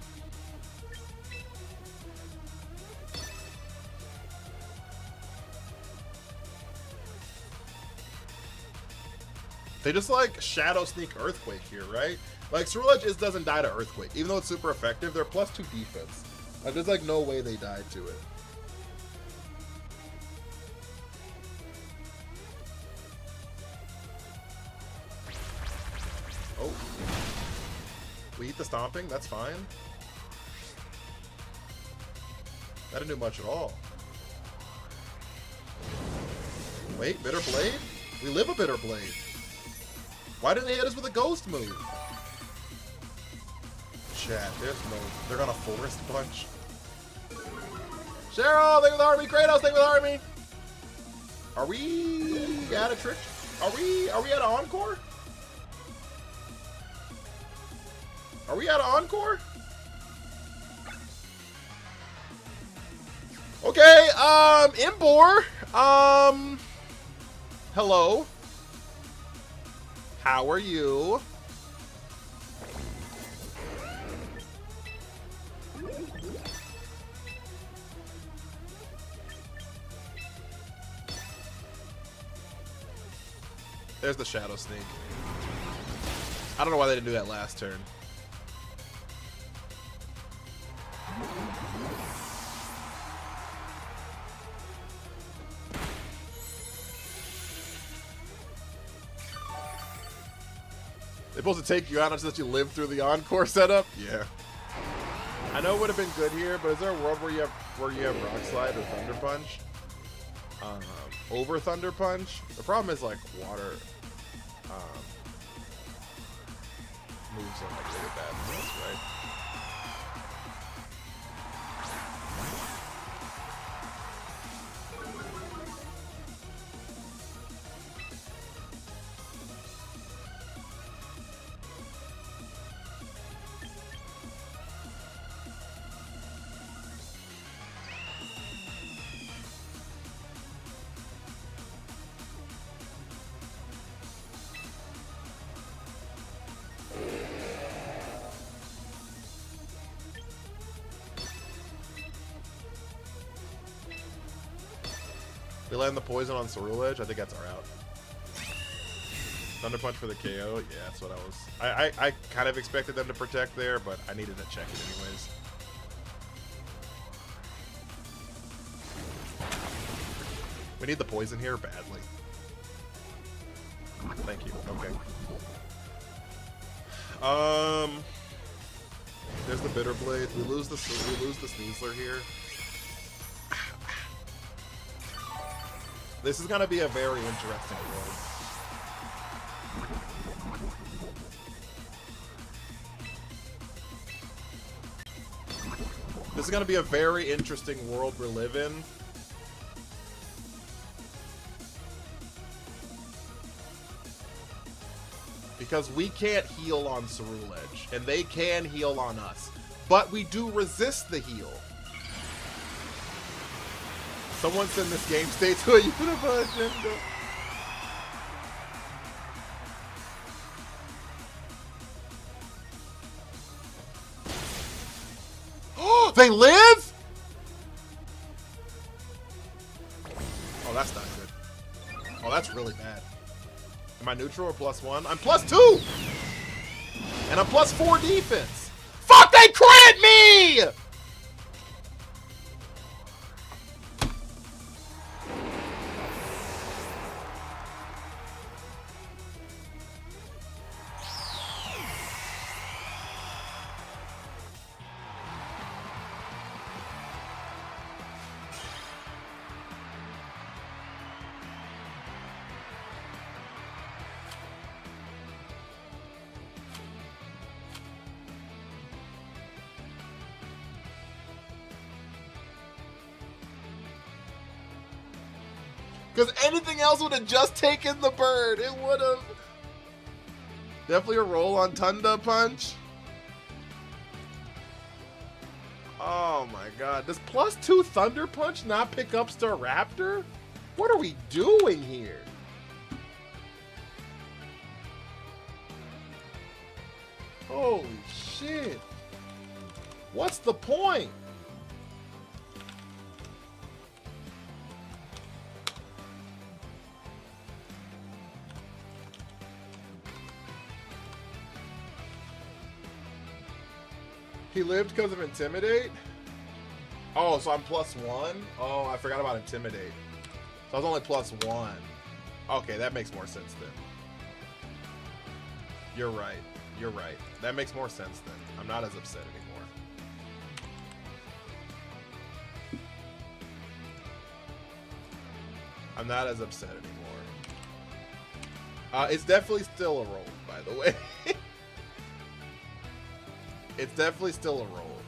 Speaker 1: They just like Shadow Sneak Earthquake here, right? Like Ceruledge just doesn't die to Earthquake. Even though it's super effective, they're +2 defense. Like there's like no way they died to it. Oh. We eat the Stomping, that's fine. That didn't do much at all. Wait, Bitter Blade? We live a Bitter Blade. Why didn't they hit us with a Ghost move? Chat, there's no... They're gonna Forest Punch. Cheryl, thank you for the army. Kratos, thank you for the army. Are we out of trick? Are we out of Encore? Are we out of Encore? Okay, Imbor. Hello. How are you? There's the Shadow Sneak. I don't know why they didn't do that last turn. They're supposed to take you out until you live through the Encore setup? Yeah. I know it would have been good here, but is there a world where you have Rock Slide or Thunder Punch? Over Thunder Punch? The problem is like water moves are like really bad for us, right? They land the poison on Ceruledge. I think that's our out. Thunder Punch for the KO. Yeah, that's what I was. I kind of expected them to protect there, but I needed to check it anyways. We need the poison here badly. Thank you. Okay. There's the Bitter Blade. We lose the Sneasler here. This is gonna be a very interesting world. This is gonna be a very interesting world we're living. Because we can't heal on Ceruledge, and they can heal on us. But we do resist the heal. Someone send this game state to a Unova agenda. Oh, they live? Oh, that's not good. Oh, that's really bad. Am I neutral or +1? I'm +2! And I'm +4 defense. Fuck, they crit me! Because anything else would have just taken the bird. It would have. Definitely a roll on Tunda Punch. Oh my god. Does +2 Thunder Punch not pick up Staraptor? What are we doing here? Holy shit. What's the point? He lived because of Intimidate? Oh, so I'm +1? Oh, I forgot about Intimidate. So I was only +1. Okay, that makes more sense then. You're right. You're right. That makes more sense then. I'm not as upset anymore. I'm not as upset anymore. It's definitely still a roll, by the way. It's definitely still a roll.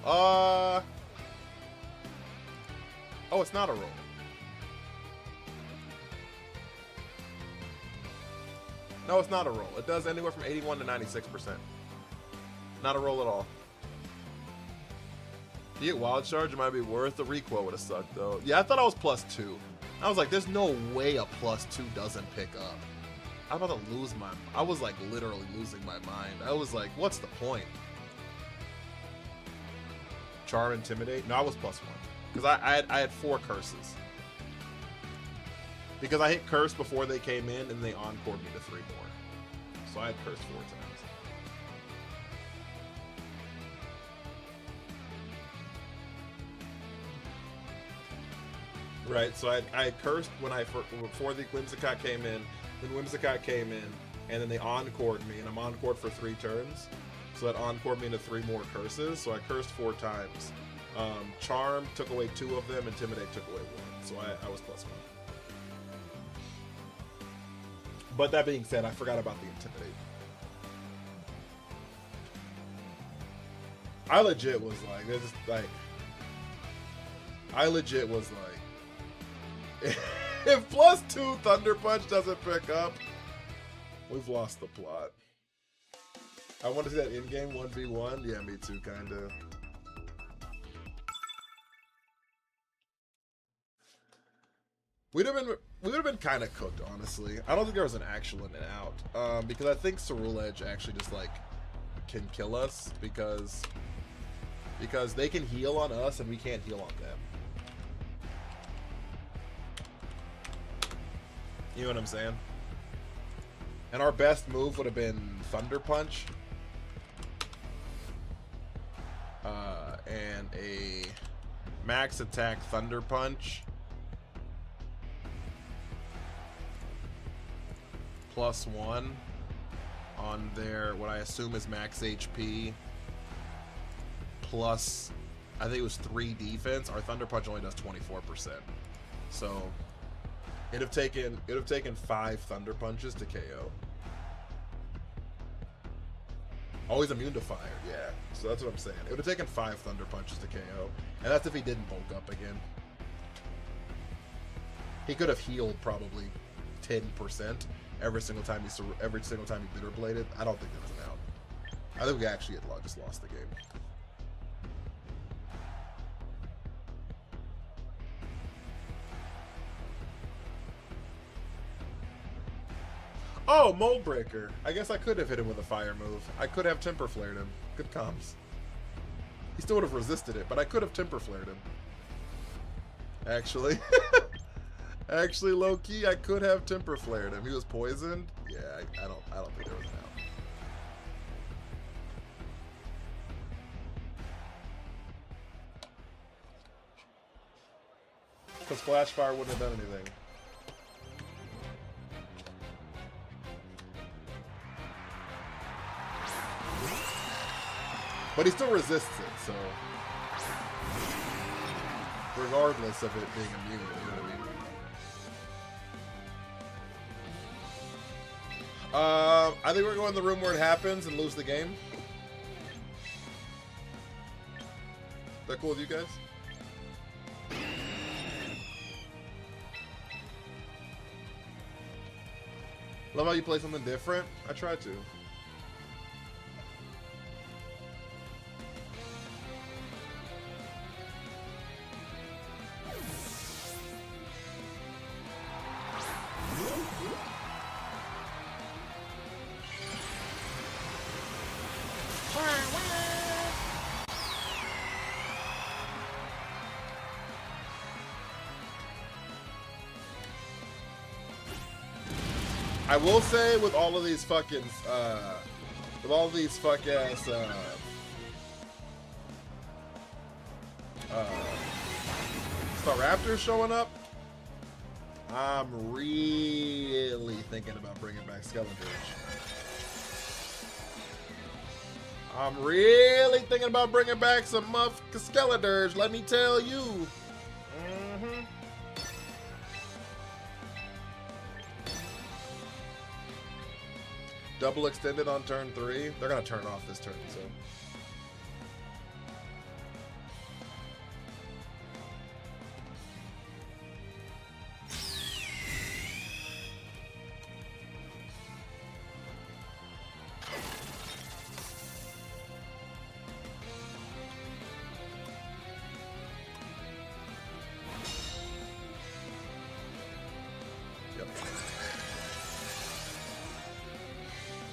Speaker 1: Oh, it's not a roll. No, it's not a roll. It does anywhere from 81 to 96%. Not a roll at all. You get Wild Charge, it might be worth the Requo would have sucked though. Yeah, I thought I was +2. I was like, there's no way a +2 doesn't pick up. I'm about to lose my... I was like literally losing my mind. I was like, what's the point? Charm, Intimidate? No, I was +1. Because I had 4 curses. Because I hit curse before they came in and they encored me to 3 more. So I had curse 4 times. Right, so I had cursed when before the Whimsicott came in, then Whimsicott came in, and then they encored me, and I'm encored for 3 turns. So that encored me into 3 more curses, so I cursed 4 times. Charm took away 2 of them, Intimidate took away 1, so I was +1. But that being said, I forgot about the Intimidate. I legit was like, there's just like, if +2 Thunder Punch doesn't pick up, we've lost the plot. I want to see that in-game 1v1. Yeah, me too, kinda. We'd have been kind of cooked, honestly. I don't think there was an actual in and out, because I think Ceruledge actually just like can kill us because they can heal on us and we can't heal on them. You know what I'm saying? And our best move would have been Thunder Punch. And a max attack Thunder Punch. +1 on their, what I assume is max HP. plus, I think it was 3 defense. Our Thunder Punch only does 24%. So it'd have taken 5 Thunder Punches to KO. Always immune to fire, yeah. So that's what I'm saying. It would have taken 5 Thunder Punches to KO, and that's if he didn't bulk up again. He could have healed probably 10% every single time he bitter bladed. I don't think there was an out. I think we actually had just lost the game. Oh, Mold Breaker. I guess I could have hit him with a fire move. I could have Temper Flared him. Good comms. He still would have resisted it, but I could have Temper Flared him. Actually. Actually, low-key, I could have Temper Flared him. He was poisoned. Yeah, I don't think there was an out. Because Flash Fire wouldn't have done anything. But he still resists it, so regardless of it being immune, you know what I mean? I think we're going to the room where it happens and lose the game. Is that cool with you guys? Love how you play something different. I try to. I will say with all of these fucking, fuck ass, Staraptors showing up, I'm really thinking about bringing back Skeledirge. I'm really thinking about bringing back some Skeledirge, let me tell you. Double extended on turn 3. They're gonna turn off this turn, so.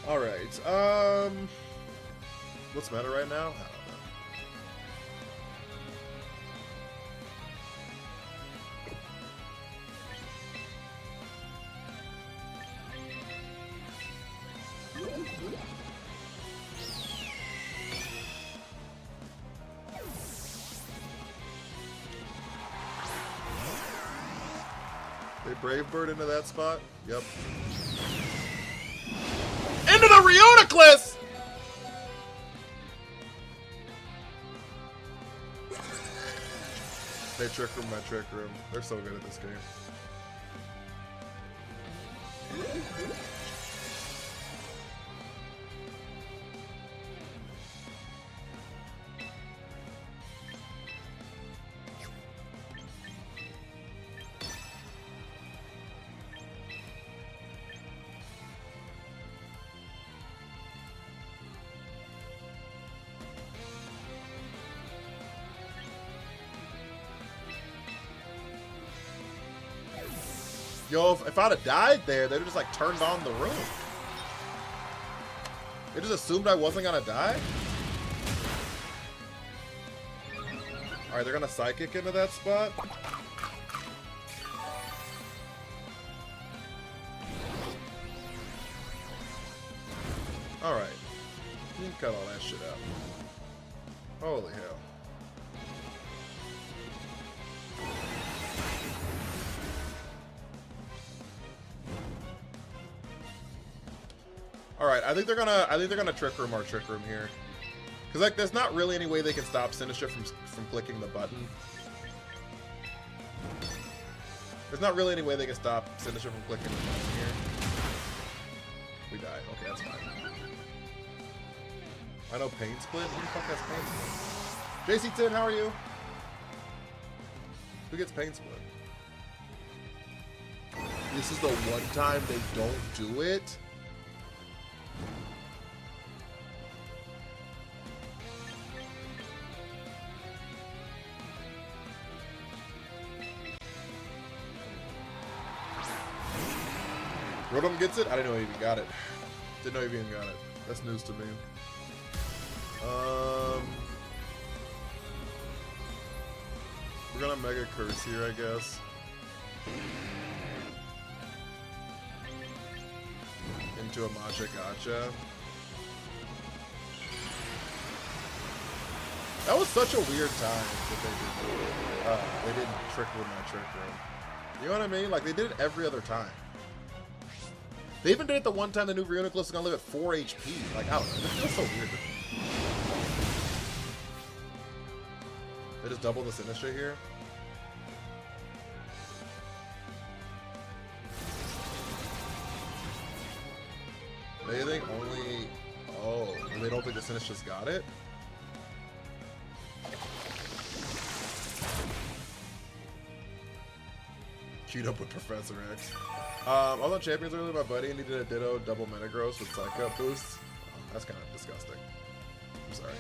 Speaker 1: Alright, what's the matter right now? I don't know. They Brave Bird into that spot? Yep. Into the Reuniclus! They Trick Room my Trick Room. They're so good at this game. Yo, if I'd have died there, they'd have just like turned on the room. They just assumed I wasn't gonna die? Alright, they're gonna Psychic into that spot. Alright. You can cut all that shit out. Holy hell. All right, I think they're gonna Trick Room our Trick Room here, Because, like, there's not really any way they can stop Sinistcha from clicking the button. There's not really any way they can stop Sinistcha from clicking the button here. We die. Okay, that's fine. I know Pain Split. Who the fuck has Pain Split? JC10, how are you? Who gets Pain Split? This is the one time they don't do it? Rotom gets it? I didn't know he even got it. Didn't know he even got it. That's news to me. We're gonna Mega Curse here, I guess. Into a Matcha Gotcha. That was such a weird time that they didn't Trick Room my Trick Room. You know what I mean? Like, they did it every other time. They even did it the one time the new Reuniclus is gonna live at 4 HP. Like, I don't know. It feels so weird. They just double the Sinistcha here. They think only... Oh, they don't think the Sinistcha's got it? Queued up with Professor X. Although Champions earlier, my buddy, and he did a Ditto double Metagross with Psych Up boosts. Oh, that's kind of disgusting. I'm sorry.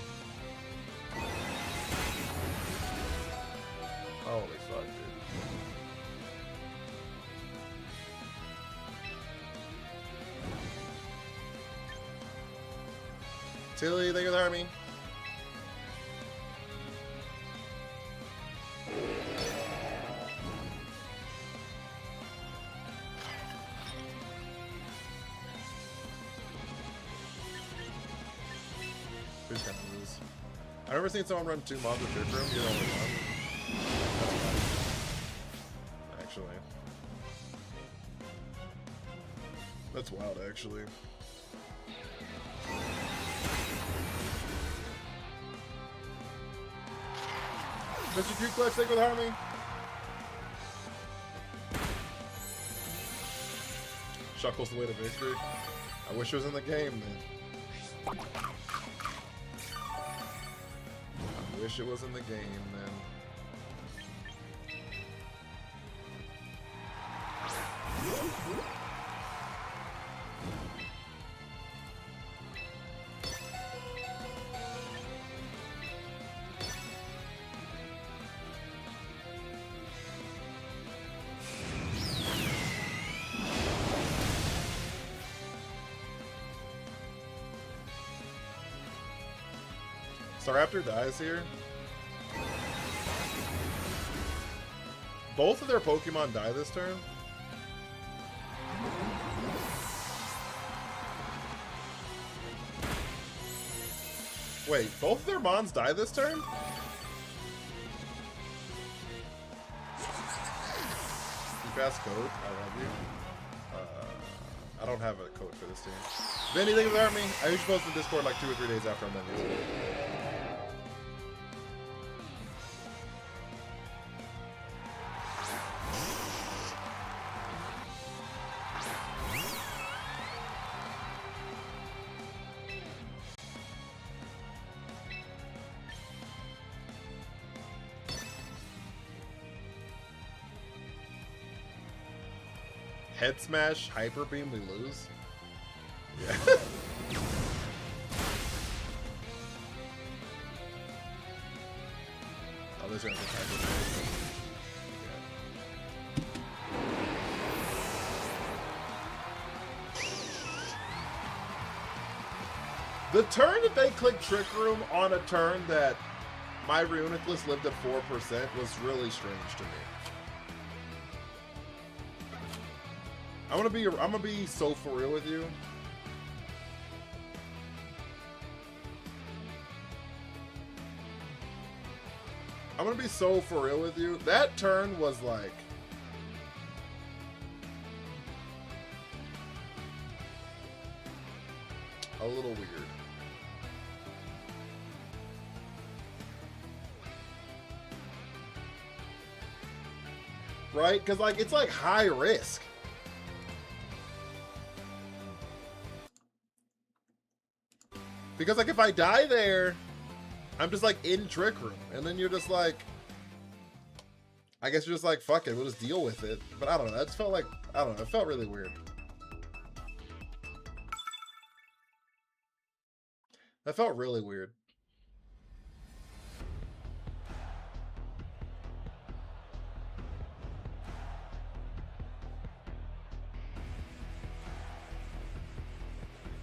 Speaker 1: Holy fuck, dude. Tilly, thank you for the army. I've never seen someone run 2 mobs with Trick Room. You're the only one. That's fine. Actually. That's wild, actually. Mr. Q Clutch, take with Harmony. Shuckles the way to victory. I wish it was in the game, man. Wish it was in the game, then. Staraptor dies here. Both of their Pokemon die this turn. Wait, both of their Mons die this turn? You pass code. I love you. I don't have a code for this team. Vinny, thank you for me. I usually post in Discord like 2 or 3 days after I'm done using it. Head Smash, Hyper Beam, we lose. Yeah. Oh, this one's Hyper Beam. Yeah. The turn that they clicked Trick Room on a turn that my Reuniclus lived at 4% was really strange to me. I'm gonna be so for real with you. I'm gonna be so for real with you. That turn was like a little weird. right? Because like it's like high risk. Because like if I die there, I'm just like in Trick Room, and then you're just like, I guess you're just like, fuck it, we'll just deal with it. But I don't know, that just felt like, I don't know, it felt really weird. That felt really weird.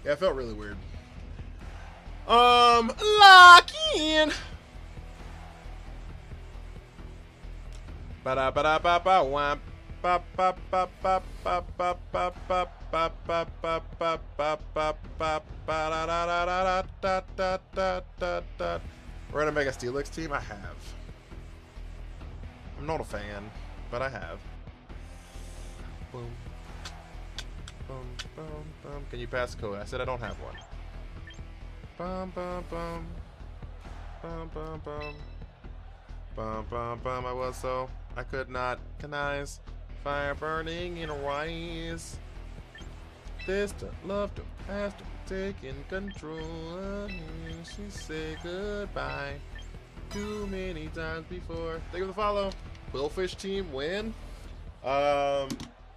Speaker 1: Yeah, it felt really weird. Lock in. Ba da ba da ba ba wham. Ba ba ba ba ba ba ba ba ba ba ba ba ba ba ba da da da da da da da da da. We're gonna make a Steelix team. I have. I'm not a fan, but I have. Boom. Boom, boom, boom. Can you pass code? I said I don't have one. Bum, bum, bum. Bum, bum, bum. Bum, bum, bum. I could not recognize fire burning in her eyes. This to love to have to taking control. She said goodbye too many times before. Thank you for the follow. Quillfish team win.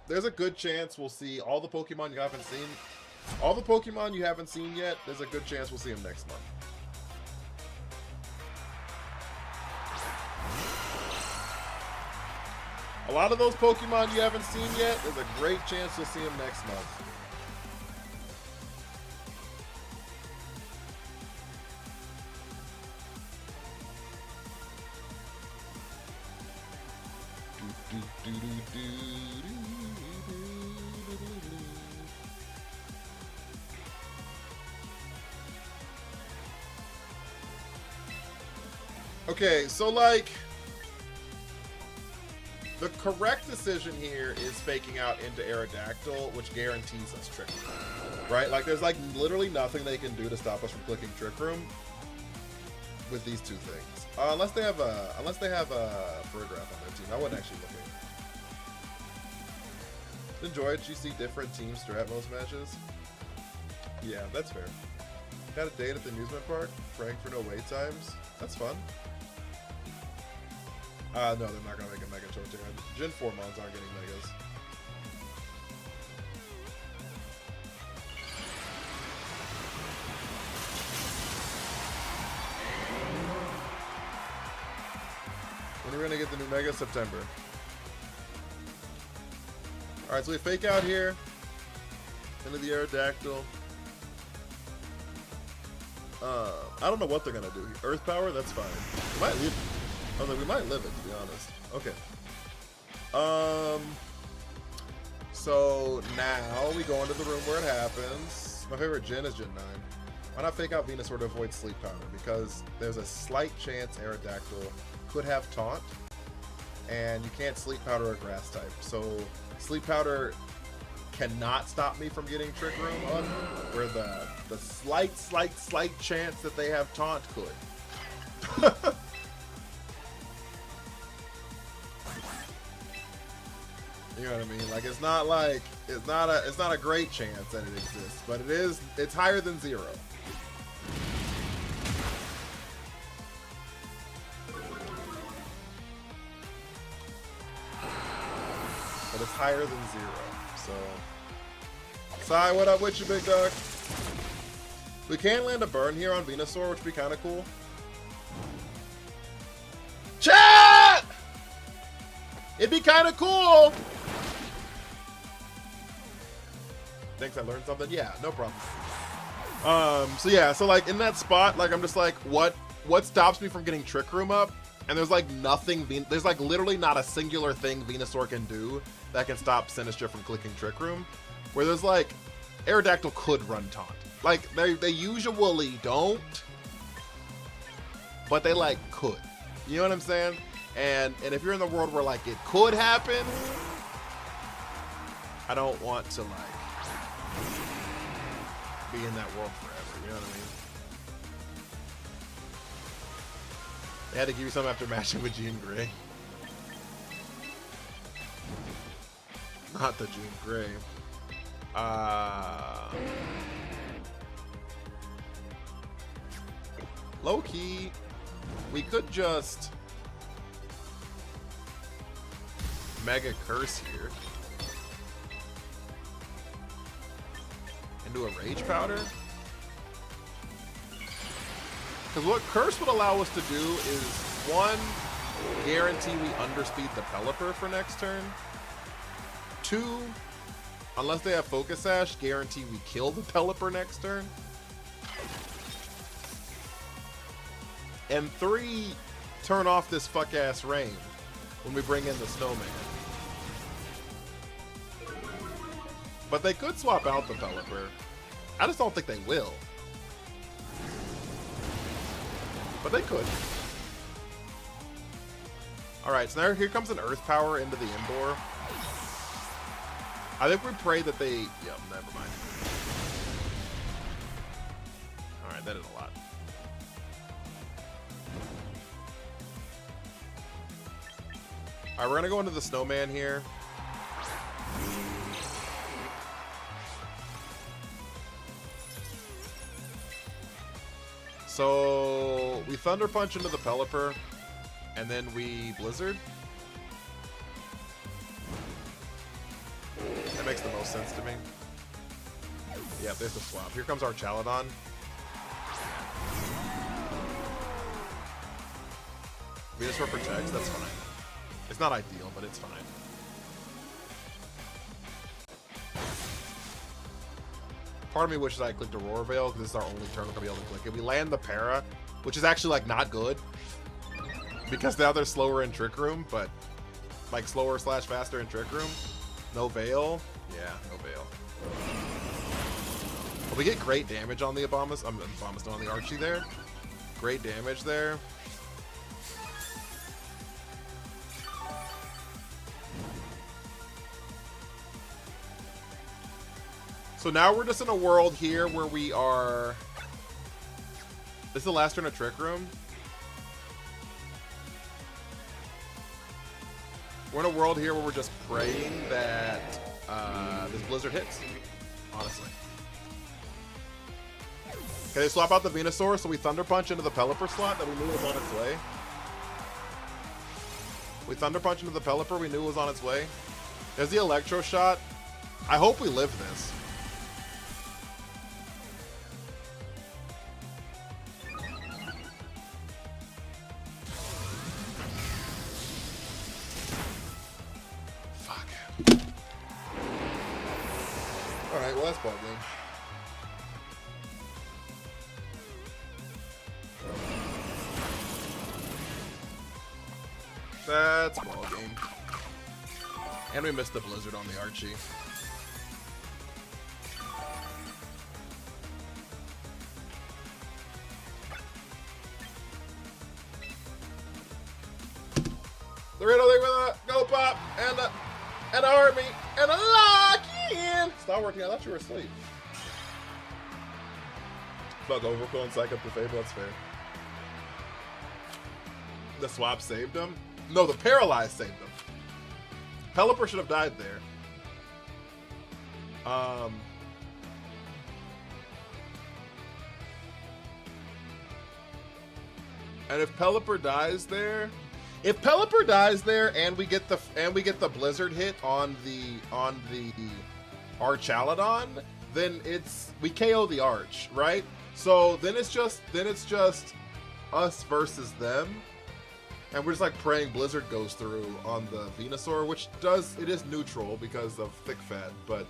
Speaker 1: There's a good chance we'll see all the Pokemon you haven't seen. All the Pokemon you haven't seen yet, there's a good chance we'll see them next month. A lot of those Pokemon you haven't seen yet, there's a great chance you'll see them next month. Okay, so like, the correct decision here is faking out into Aerodactyl, which guarantees us Trick Room, right? Like, there's like literally nothing they can do to stop us from clicking Trick Room with these two things, unless they have a Farigiraf on their team. I wasn't actually looking. Enjoyed. You see different team strat most matches. Yeah, that's fair. Got a date at the amusement park. Praying for no wait times. That's fun. No, they're not gonna make a Mega Torterra. Gen 4 mons aren't getting Megas. When are we gonna get the new Mega? September. Alright, so we fake out here. Into the Aerodactyl. I don't know what they're gonna do. Earth Power? That's fine. We might leave. Oh, we might live it, to be honest. Okay. So now we go into the room where it happens. My favorite gen is Gen 9. Why not fake out Venusaur to avoid Sleep Powder? Because there's a slight chance Aerodactyl could have Taunt, and you can't Sleep Powder a Grass type. So Sleep Powder cannot stop me from getting Trick Room on, where the slight chance that they have Taunt could. You know what I mean? Like, it's not a great chance that it exists, but it's higher than 0. But it's higher than 0. So Sai, what up with you, big dog? We can land a burn here on Venusaur, which would be kind of cool. Chat! It'd be kind of cool. Thanks, I learned something. Yeah, no problem. So yeah, so like in that spot, like I'm just like, what stops me from getting Trick Room up? And there's like nothing. There's like literally not a singular thing Venusaur can do that can stop Sinistcha from clicking Trick Room. Where there's like, Aerodactyl could run Taunt. Like they usually don't, but they like could. You know what I'm saying? And if you're in the world where like it could happen, I don't want to like be in that world forever. You know what I mean? They had to give you something after matching with Jean Grey. Not the Jean Grey. Low key, we could just Mega Curse here and do a Rage Powder. Because what Curse would allow us to do is, one, guarantee we underspeed the Pelipper for next turn. Two, unless they have Focus Sash, guarantee we kill the Pelipper next turn. And three, turn off this fuck-ass rain when we bring in the Snowman. But they could swap out the Pelipper. I just don't think they will. But they could. Alright, so now here comes an Earth Power into the Emboar. I think we pray that they... Yep, never mind. Alright, that is a lot. Alright, we're gonna go into the Snowman here. So we Thunder Punch into the Pelipper, and then we Blizzard. That makes the most sense to me. Yeah, there's the swap. Here comes our Chaladon. Venusaur protects, that's fine. It's not ideal, but it's fine. Part of me wishes I clicked Aurora Veil, because this is our only turn we're gonna be able to click it. We land the Para, which is actually like not good, because now they're slower in Trick Room, but like slower / faster in Trick Room. No Veil. Yeah, no Veil. But we get great damage on the Abomasnow, on the Archie there. Great damage there. So now we're just in a world here where we are... This is the last turn of Trick Room. We're in a world here where we're just praying that this Blizzard hits, honestly. Okay, they swap out the Venusaur, so we Thunder Punch into the Pelipper slot that we knew was on its way. We Thunder Punch into the Pelipper we knew was on its way. There's the Electro Shot. I hope we live this. Alright, well that's ball game. That's ball game. And we missed the Blizzard on the Archie. The riddle with a go pop and a army and a lock in. Stop working. I thought you were asleep. But Overkill and Psych up to Fable, that's fair. The swap saved him? No, the Paralyze saved him. Pelipper should have died there. And if Pelipper dies there, and we get the Blizzard hit on the Archaladon, then we KO the Arch, right? So then it's just us versus them, and we're just like praying Blizzard goes through on the Venusaur, which it is neutral because of Thick Fat, but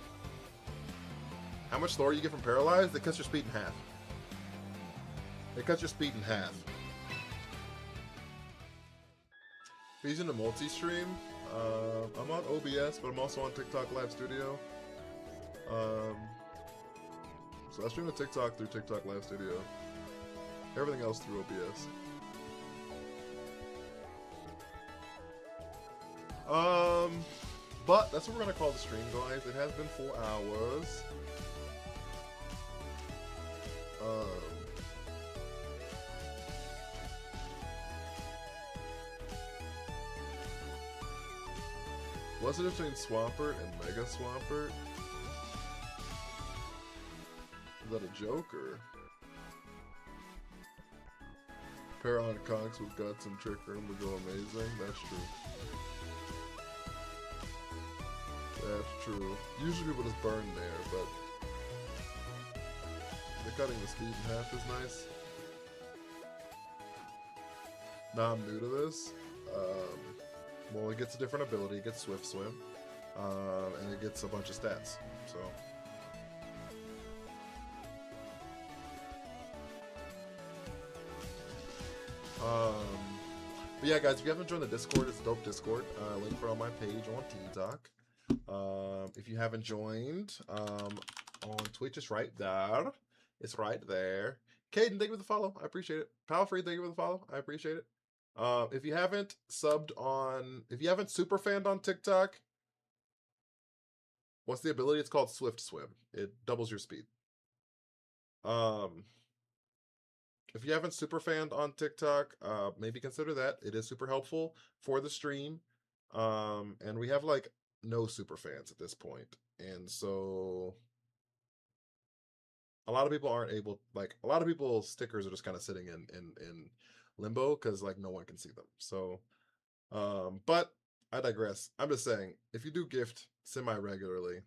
Speaker 1: how much slower you get from Paralyzed? It cuts your speed in half. It cuts your speed in half. If he's in a multi-stream, I'm on OBS, but I'm also on TikTok Live Studio. So I stream to TikTok through TikTok Live Studio. Everything else through OBS. But that's what we're gonna call the stream, guys. It has been 4 hours. What's the difference between Swampert and Mega Swampert? Is that a joke or? Paraconx with guts and trick room would go amazing. That's true. That's true. Usually people just burn there, but the cutting the speed in half is nice. Now I'm new to this. Well, it gets a different ability. It gets Swift Swim, and it gets a bunch of stats. So. But yeah, guys, if you haven't joined the Discord, it's a dope Discord. Link for it on my page on TikTok. If you haven't joined on Twitch, it's right there. It's right there. Caden, thank you for the follow. I appreciate it. Palfrey, thank you for the follow. I appreciate it. If you haven't subbed on, if you haven't super fanned on TikTok, what's the ability? It's called Swift Swim. It doubles your speed. If you haven't super fanned on TikTok, maybe consider that. It is super helpful for the stream. And we have like no super fans at this point. And so a lot of people aren't able, like a lot of people's stickers are just kind of sitting in limbo because like no one can see them. So, but I digress. I'm just saying, if you do gift semi-regularly,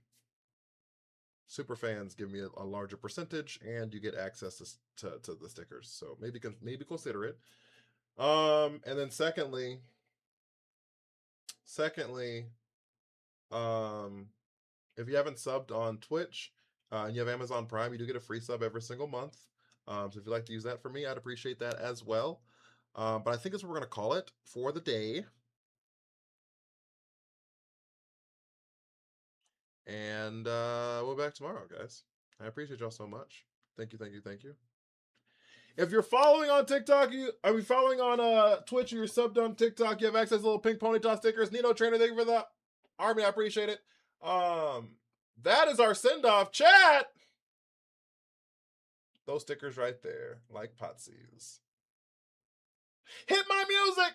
Speaker 1: super fans give me a larger percentage, and you get access to the stickers. So maybe consider it. And then secondly, if you haven't subbed on Twitch and you have Amazon Prime, you do get a free sub every single month. So if you'd like to use that for me, I'd appreciate that as well. But I think that's what we're gonna call it for the day. And we'll be back tomorrow, guys. I appreciate y'all so much. Thank you, thank you, thank you. If you're following on TikTok, are we following on Twitch, or you're subbed on TikTok, you have access to little pink ponytail stickers. Nino Trainer, thank you for the army. I appreciate it. That is our send-off. Chat! Those stickers right there, like Potsies. Hit my music!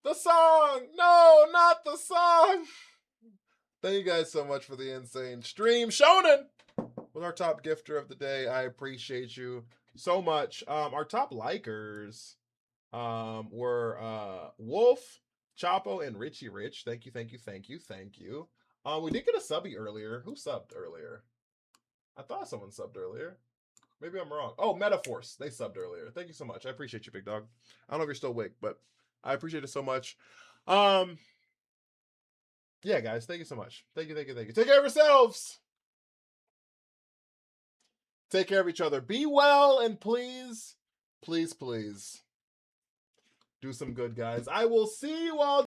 Speaker 1: The song! No, not the song! Thank you guys so much for the insane stream. Shonen was our top gifter of the day. I appreciate you so much. Our top likers were Wolf, Chapo, and Richie Rich. Thank you, thank you, thank you, thank you. We did get a subby earlier. Who subbed earlier? I thought someone subbed earlier. Maybe I'm wrong. Oh, Metaforce. They subbed earlier. Thank you so much. I appreciate you, big dog. I don't know if you're still awake, but I appreciate it so much. Yeah, guys, thank you so much. Thank you, thank you, thank you. Take care of yourselves. Take care of each other. Be well, and please, please, please do some good, guys. I will see you all.